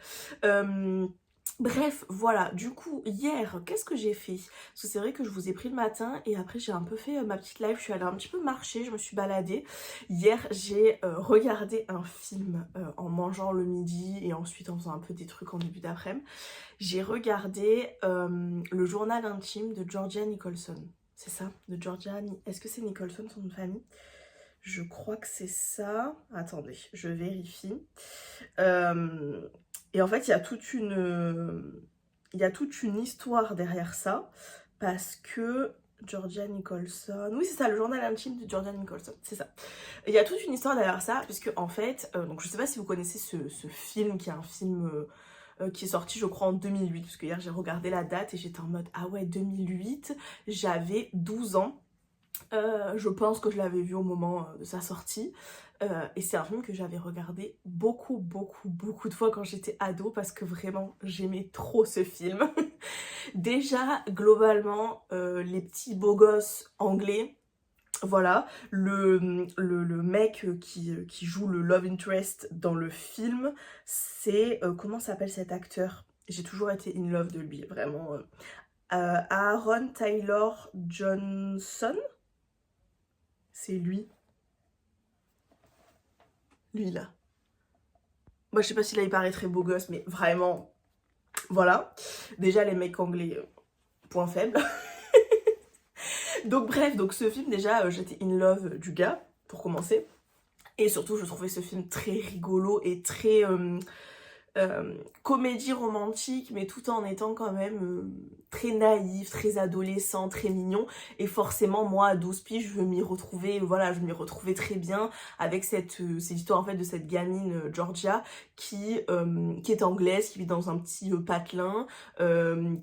Bref, voilà, du coup, hier, qu'est-ce que j'ai fait? Parce que c'est vrai que je vous ai pris le matin et après j'ai un peu fait ma petite live, je suis allée un petit peu marcher, je me suis baladée. Hier, j'ai regardé un film en mangeant le midi et ensuite en faisant un peu des trucs en début d'après-midi. J'ai regardé le journal intime de Georgia Nicholson. C'est ça, de Georgia... Est-ce que c'est Nicholson son nom de famille? Je crois que c'est ça. Attendez, je vérifie. Et en fait, il y a toute une histoire derrière ça, parce que Georgia Nicholson... Oui, c'est ça, le journal intime de Georgia Nicholson, c'est ça. Il y a toute une histoire derrière ça, puisque en fait, donc je sais pas si vous connaissez ce film, qui est un film qui est sorti, je crois, en 2008, parce que hier, j'ai regardé la date et j'étais en mode, ah ouais, 2008, j'avais 12 ans. Je pense que je l'avais vu au moment de sa sortie. Et c'est un film que j'avais regardé beaucoup de fois quand j'étais ado, parce que vraiment j'aimais trop ce film. Déjà globalement les petits beaux gosses anglais, voilà, le mec qui joue le love interest dans le film, c'est comment s'appelle cet acteur? J'ai toujours été in love de lui, vraiment. Aaron Taylor Johnson, c'est lui. Lui là. Moi je sais pas si là il paraît très beau gosse, mais vraiment, voilà. Déjà les mecs anglais, point faible. Donc bref, donc ce film déjà, j'étais in love du gars, pour commencer. Et surtout je trouvais ce film très rigolo et très... comédie romantique, mais tout en étant quand même très naïf, très adolescent, très mignon. Et forcément, moi, à 12 piges, je m'y retrouvais, voilà, je m'y retrouvais très bien avec cette histoire en fait de cette gamine Georgia qui est anglaise, qui vit dans un petit patelin,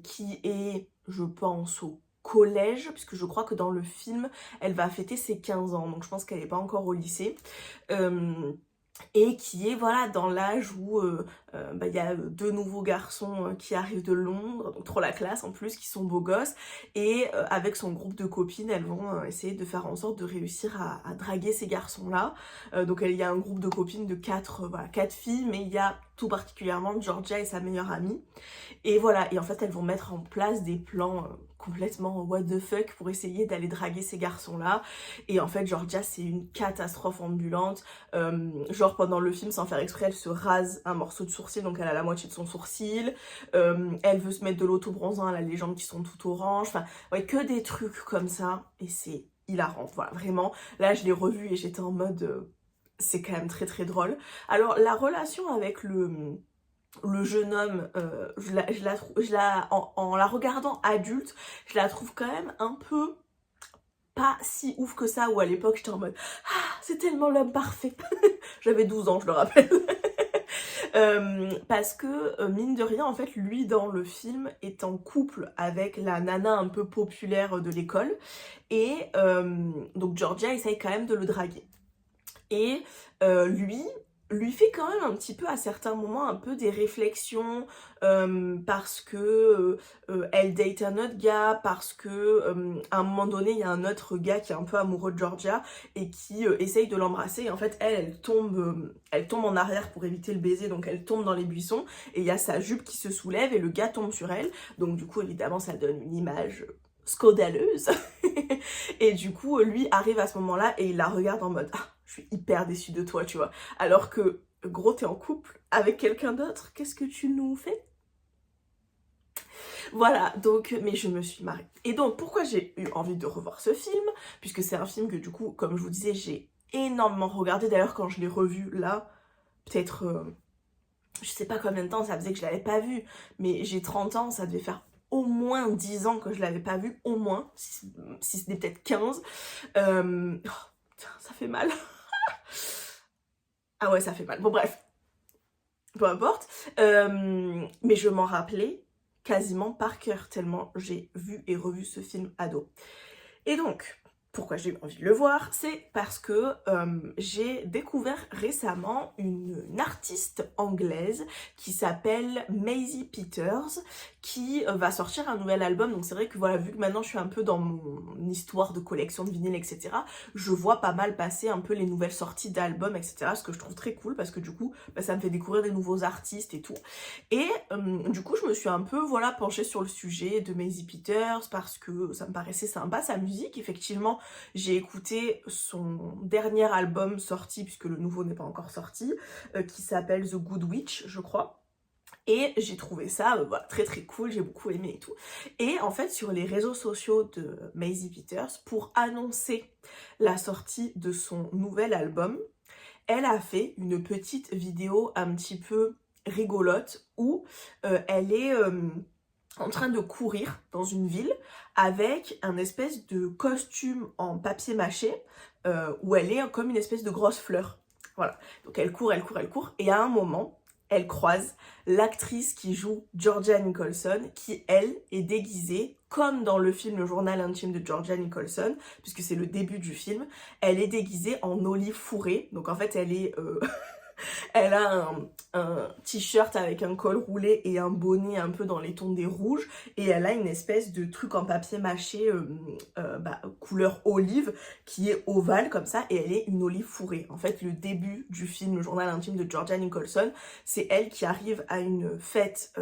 qui est, je pense, au collège, puisque je crois que dans le film, elle va fêter ses 15 ans, donc je pense qu'elle n'est pas encore au lycée. Et qui est voilà dans l'âge où bah, y a deux nouveaux garçons qui arrivent de Londres, donc trop la classe en plus, qui sont beaux gosses, et avec son groupe de copines, elles vont essayer de faire en sorte de réussir à draguer ces garçons-là. Donc il y a un groupe de copines de voilà, 4 filles, mais il y a tout particulièrement Georgia et sa meilleure amie. Et voilà, et en fait elles vont mettre en place des plans complètement what the fuck pour essayer d'aller draguer ces garçons-là. Et en fait Georgia c'est une catastrophe ambulante. Genre pendant le film, sans faire exprès, elle se rase un morceau de sourcil, donc elle a la moitié de son sourcil. Elle veut se mettre de l'auto-bronzant, elle a les jambes qui sont tout oranges. Enfin, ouais, que des trucs comme ça. Et c'est hilarant, voilà, vraiment. Là je l'ai revu et j'étais en mode... c'est quand même très très drôle. Alors la relation avec le jeune homme, en la regardant adulte, je la trouve quand même un peu pas si ouf que ça, où à l'époque j'étais en mode ah, c'est tellement l'homme parfait. J'avais 12 ans, je le rappelle. Parce que mine de rien, en fait, lui dans le film est en couple avec la nana un peu populaire de l'école, et donc Georgia essaye quand même de le draguer. Et lui fait quand même un petit peu à certains moments un peu des réflexions parce que elle date un autre gars, parce que à un moment donné il y a un autre gars qui est un peu amoureux de Georgia et qui essaye de l'embrasser, et en fait elle tombe en arrière pour éviter le baiser, donc elle tombe dans les buissons et il y a sa jupe qui se soulève et le gars tombe sur elle, donc du coup évidemment ça donne une image scandaleuse. Et du coup lui arrive à ce moment là et il la regarde en mode ah, je suis hyper déçue de toi, tu vois, alors que gros t'es en couple avec quelqu'un d'autre, qu'est-ce que tu nous fais? Voilà, donc, mais je me suis marrée. Et donc pourquoi j'ai eu envie de revoir ce film, puisque c'est un film que du coup, comme je vous disais, j'ai énormément regardé. D'ailleurs quand je l'ai revu là, peut-être je sais pas combien de temps ça faisait que je l'avais pas vu, mais j'ai 30 ans, ça devait faire au moins 10 ans que je l'avais pas vu, au moins, si ce n'est peut-être 15. Oh, putain, ça fait mal. Ah ouais, ça fait mal. Bon bref, peu importe. Mais je m'en rappelais quasiment par cœur, tellement j'ai vu et revu ce film ado. Et donc, pourquoi j'ai eu envie de le voir, c'est parce que j'ai découvert récemment une artiste anglaise qui s'appelle Maisie Peters, qui va sortir un nouvel album. Donc c'est vrai que voilà, vu que maintenant je suis un peu dans mon histoire de collection de vinyle, etc., je vois pas mal passer un peu les nouvelles sorties d'albums, etc., ce que je trouve très cool, parce que du coup, bah, ça me fait découvrir des nouveaux artistes et tout. Et du coup, je me suis un peu, voilà, penchée sur le sujet de Maisie Peters, parce que ça me paraissait sympa, sa musique. Effectivement, j'ai écouté son dernier album sorti, puisque le nouveau n'est pas encore sorti, qui s'appelle The Good Witch, je crois. Et j'ai trouvé ça voilà, très très cool, j'ai beaucoup aimé et tout. Et en fait, sur les réseaux sociaux de Maisie Peters, pour annoncer la sortie de son nouvel album, elle a fait une petite vidéo un petit peu rigolote où elle est en train de courir dans une ville avec un espèce de costume en papier mâché où elle est comme une espèce de grosse fleur. Voilà, donc elle court, elle court, elle court, et à un moment, elle croise l'actrice qui joue Georgia Nicholson, qui, elle, est déguisée, comme dans le film Le Journal intime de Georgia Nicholson, puisque c'est le début du film, elle est déguisée en olive fourrée, donc en fait elle est... Elle a un t-shirt avec un col roulé et un bonnet un peu dans les tons des rouges, et elle a une espèce de truc en papier mâché couleur olive qui est ovale comme ça, et elle est une olive fourrée. En fait, le début du film Le Journal intime de Georgia Nicholson, c'est elle qui arrive à une fête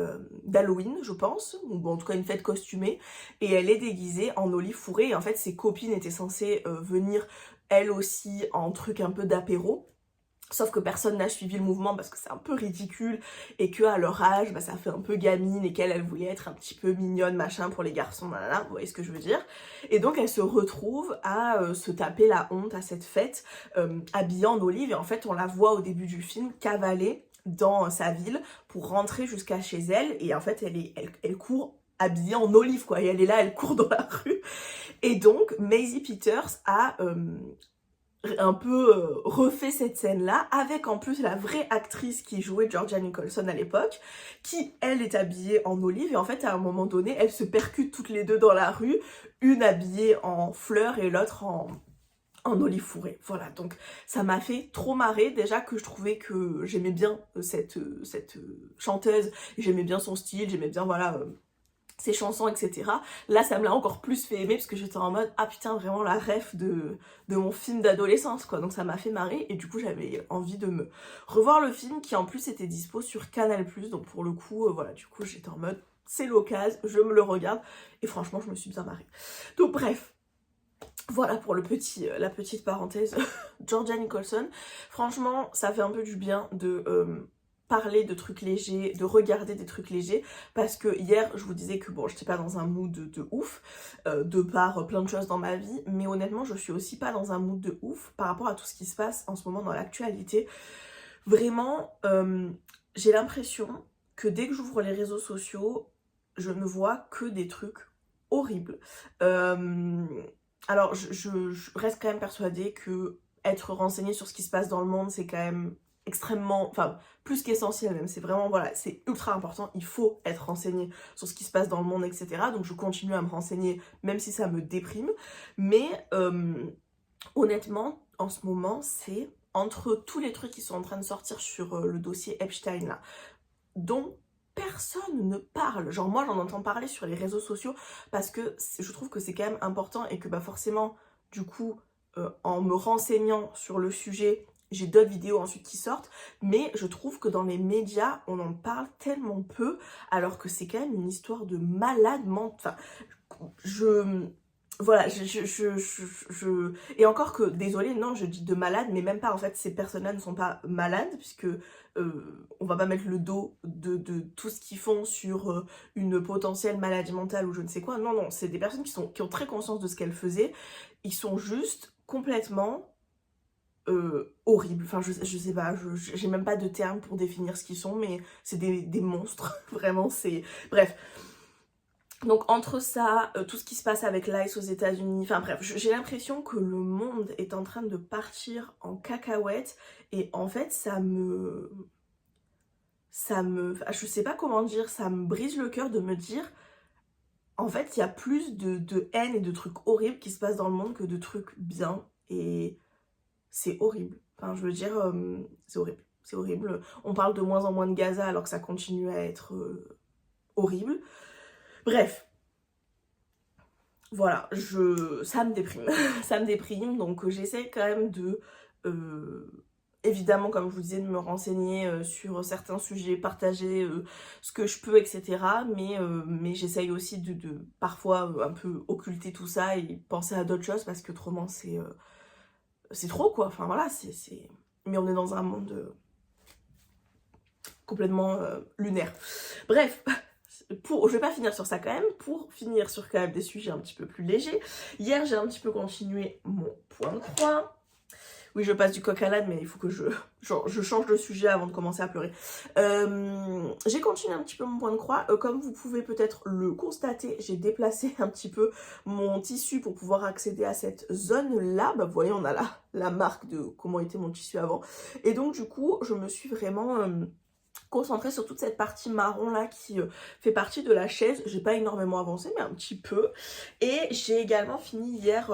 d'Halloween, je pense, ou en tout cas une fête costumée, et elle est déguisée en olive fourrée, et en fait ses copines étaient censées venir elles aussi en truc un peu d'apéro. Sauf que personne n'a suivi le mouvement parce que c'est un peu ridicule et qu'à leur âge, bah, ça fait un peu gamine, et qu'elle, elle voulait être un petit peu mignonne, machin, pour les garçons, nanana, vous voyez ce que je veux dire. Et donc elle se retrouve à se taper la honte à cette fête, habillée en olive, et en fait on la voit au début du film cavaler dans sa ville pour rentrer jusqu'à chez elle. Et en fait, elle court habillée en olive, quoi. Et elle est là, elle court dans la rue. Et donc, Maisie Peters a un peu refait cette scène-là, avec en plus la vraie actrice qui jouait Georgia Nicholson à l'époque, qui, elle, est habillée en olive, et en fait, à un moment donné, elles se percutent toutes les deux dans la rue, une habillée en fleurs et l'autre en olive fourrée. Voilà, donc ça m'a fait trop marrer, déjà que je trouvais que j'aimais bien cette chanteuse, j'aimais bien son style, j'aimais bien, voilà... ses chansons, etc. Là, ça me l'a encore plus fait aimer parce que j'étais en mode ah putain, vraiment la ref de mon film d'adolescence, quoi. Donc ça m'a fait marrer et du coup, j'avais envie de me revoir le film qui en plus était dispo sur Canal+. Donc pour le coup, voilà, du coup, j'étais en mode c'est l'occasion, je me le regarde et franchement, je me suis bien marrée. Donc bref. Voilà pour la petite parenthèse Georgia Nicholson. Franchement, ça fait un peu du bien de parler de trucs légers, de regarder des trucs légers, parce que hier, je vous disais que bon, j'étais pas dans un mood de ouf, de par plein de choses dans ma vie, mais honnêtement, je suis aussi pas dans un mood de ouf par rapport à tout ce qui se passe en ce moment dans l'actualité. Vraiment, j'ai l'impression que dès que j'ouvre les réseaux sociaux, je ne vois que des trucs horribles. Alors, je reste quand même persuadée que être renseigné sur ce qui se passe dans le monde, c'est quand même extrêmement, enfin, plus qu'essentiel même. C'est vraiment, voilà, c'est ultra important. Il faut être renseigné sur ce qui se passe dans le monde, etc. Donc, je continue à me renseigner, même si ça me déprime. Mais, honnêtement, en ce moment, c'est entre tous les trucs qui sont en train de sortir sur le dossier Epstein, là, dont personne ne parle. Genre moi j'en entends parler sur les réseaux sociaux parce que je trouve que c'est quand même important et que bah forcément du coup en me renseignant sur le sujet j'ai d'autres vidéos ensuite qui sortent, mais je trouve que dans les médias on en parle tellement peu alors que c'est quand même une histoire de malade mental. Enfin, voilà, et encore que, désolée, non, je dis de malade, mais même pas, en fait, ces personnes-là ne sont pas malades, puisque on va pas mettre le dos de tout ce qu'ils font sur une potentielle maladie mentale ou je ne sais quoi. Non, non, c'est des personnes qui ont très conscience de ce qu'elles faisaient. Ils sont juste complètement horribles. Enfin, je sais pas, j'ai même pas de terme pour définir ce qu'ils sont, mais c'est des monstres, vraiment, c'est... Bref. Donc entre ça, tout ce qui se passe avec l'ICE aux États-Unis, enfin bref, j'ai l'impression que le monde est en train de partir en cacahuète et en fait je sais pas comment dire, ça me brise le cœur de me dire, en fait il y a plus de haine et de trucs horribles qui se passent dans le monde que de trucs bien et c'est horrible. Enfin je veux dire, c'est horrible, c'est horrible. On parle de moins en moins de Gaza alors que ça continue à être horrible. Bref. Voilà, ça me déprime, ça me déprime, donc j'essaie quand même de, évidemment, comme je vous disais, de me renseigner sur certains sujets, partager ce que je peux, etc. Mais j'essaye aussi de parfois un peu occulter tout ça et penser à d'autres choses, parce que autrement c'est trop, quoi. Enfin voilà, mais on est dans un monde complètement lunaire. Bref... je vais pas finir sur ça quand même, pour finir sur quand même des sujets un petit peu plus légers. Hier, j'ai un petit peu continué mon point de croix. Oui, je passe du coq à l'âne, mais il faut que je change de sujet avant de commencer à pleurer. J'ai continué un petit peu mon point de croix. Comme vous pouvez peut-être le constater, j'ai déplacé un petit peu mon tissu pour pouvoir accéder à cette zone-là. Bah, vous voyez, on a la marque de comment était mon tissu avant. Et donc, du coup, je me suis vraiment... concentrée sur toute cette partie marron là qui fait partie de la chaise. J'ai pas énormément avancé mais un petit peu. Et j'ai également fini hier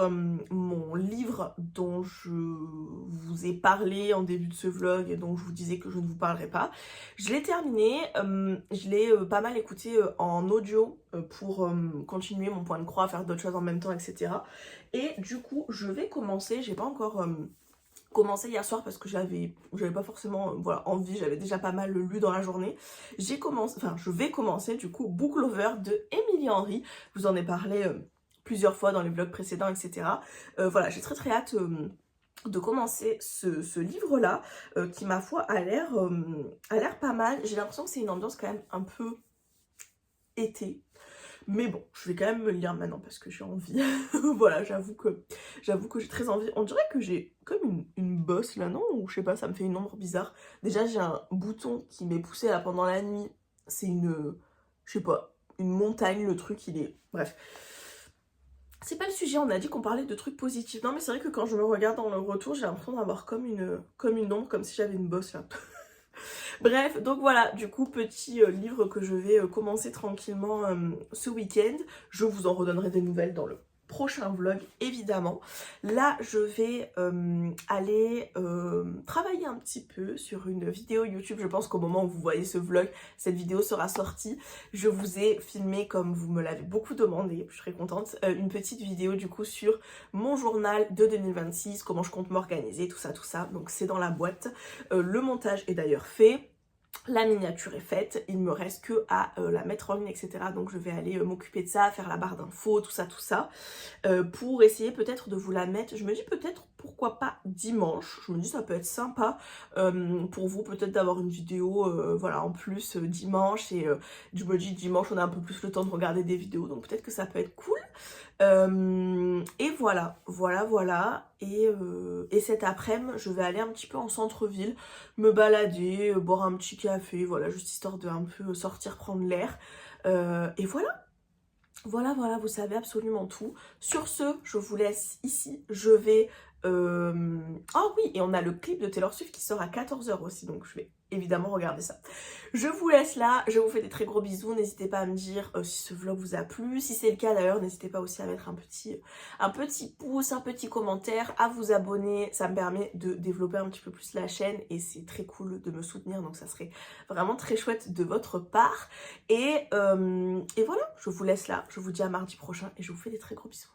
mon livre dont je vous ai parlé en début de ce vlog et dont je vous disais que je ne vous parlerai pas. Je l'ai terminé, je l'ai pas mal écouté en audio pour continuer mon point de croix, faire d'autres choses en même temps, etc. Et du coup je vais commencer, j'ai pas encore... commencé hier soir parce que j'avais pas forcément voilà, envie, j'avais déjà pas mal lu dans la journée. Je vais commencer du coup Book Lover de Émilie Henry. Je vous en ai parlé plusieurs fois dans les vlogs précédents, etc. Voilà, j'ai très hâte de commencer ce livre-là qui, ma foi, a l'air pas mal. J'ai l'impression que c'est une ambiance quand même un peu été. Mais bon, je vais quand même me le lire maintenant parce que j'ai envie. Voilà, j'avoue que j'ai très envie. On dirait que j'ai comme une bosse là, non? Ou je sais pas, ça me fait une ombre bizarre. Déjà, j'ai un bouton qui m'est poussé là pendant la nuit. C'est une, je sais pas, une montagne, le truc, il est... Bref. C'est pas le sujet, on a dit qu'on parlait de trucs positifs. Non, mais c'est vrai que quand je me regarde dans le retour, j'ai l'impression d'avoir comme une ombre, comme si j'avais une bosse là. Bref, donc voilà, du coup, petit livre que je vais commencer tranquillement ce week-end. Je vous en redonnerai des nouvelles dans le prochain vlog, évidemment. Là, je vais aller travailler un petit peu sur une vidéo YouTube. Je pense qu'au moment où vous voyez ce vlog, cette vidéo sera sortie. Je vous ai filmé, comme vous me l'avez beaucoup demandé, je serais contente, une petite vidéo du coup sur mon journal de 2026, comment je compte m'organiser, tout ça, tout ça. Donc c'est dans la boîte. Le montage est d'ailleurs fait. La miniature est faite, il me reste que à la mettre en ligne, etc. Donc je vais aller m'occuper de ça, faire la barre d'infos, tout ça, pour essayer peut-être de vous la mettre. Je me dis peut-être pourquoi pas dimanche, je me dis ça peut être sympa pour vous peut-être d'avoir une vidéo voilà en plus dimanche, et je me dis dimanche on a un peu plus le temps de regarder des vidéos, donc peut-être que ça peut être cool. Et voilà. Et cet après-midi, je vais aller un petit peu en centre-ville, me balader, boire un petit café, voilà, juste histoire de un peu sortir, prendre l'air. Et voilà, vous savez absolument tout. Sur ce, je vous laisse ici. Je vais... Oh oui, et on a le clip de Taylor Swift qui sort à 14h aussi, donc je vais évidemment regarder ça. Je vous laisse là, je vous fais des très gros bisous. N'hésitez pas à me dire si ce vlog vous a plu. Si c'est le cas d'ailleurs, n'hésitez pas aussi à mettre un petit pouce, un petit commentaire, à vous abonner. Ça me permet de développer un petit peu plus la chaîne et c'est très cool de me soutenir, donc ça serait vraiment très chouette de votre part. Et voilà, je vous laisse là, je vous dis à mardi prochain et je vous fais des très gros bisous.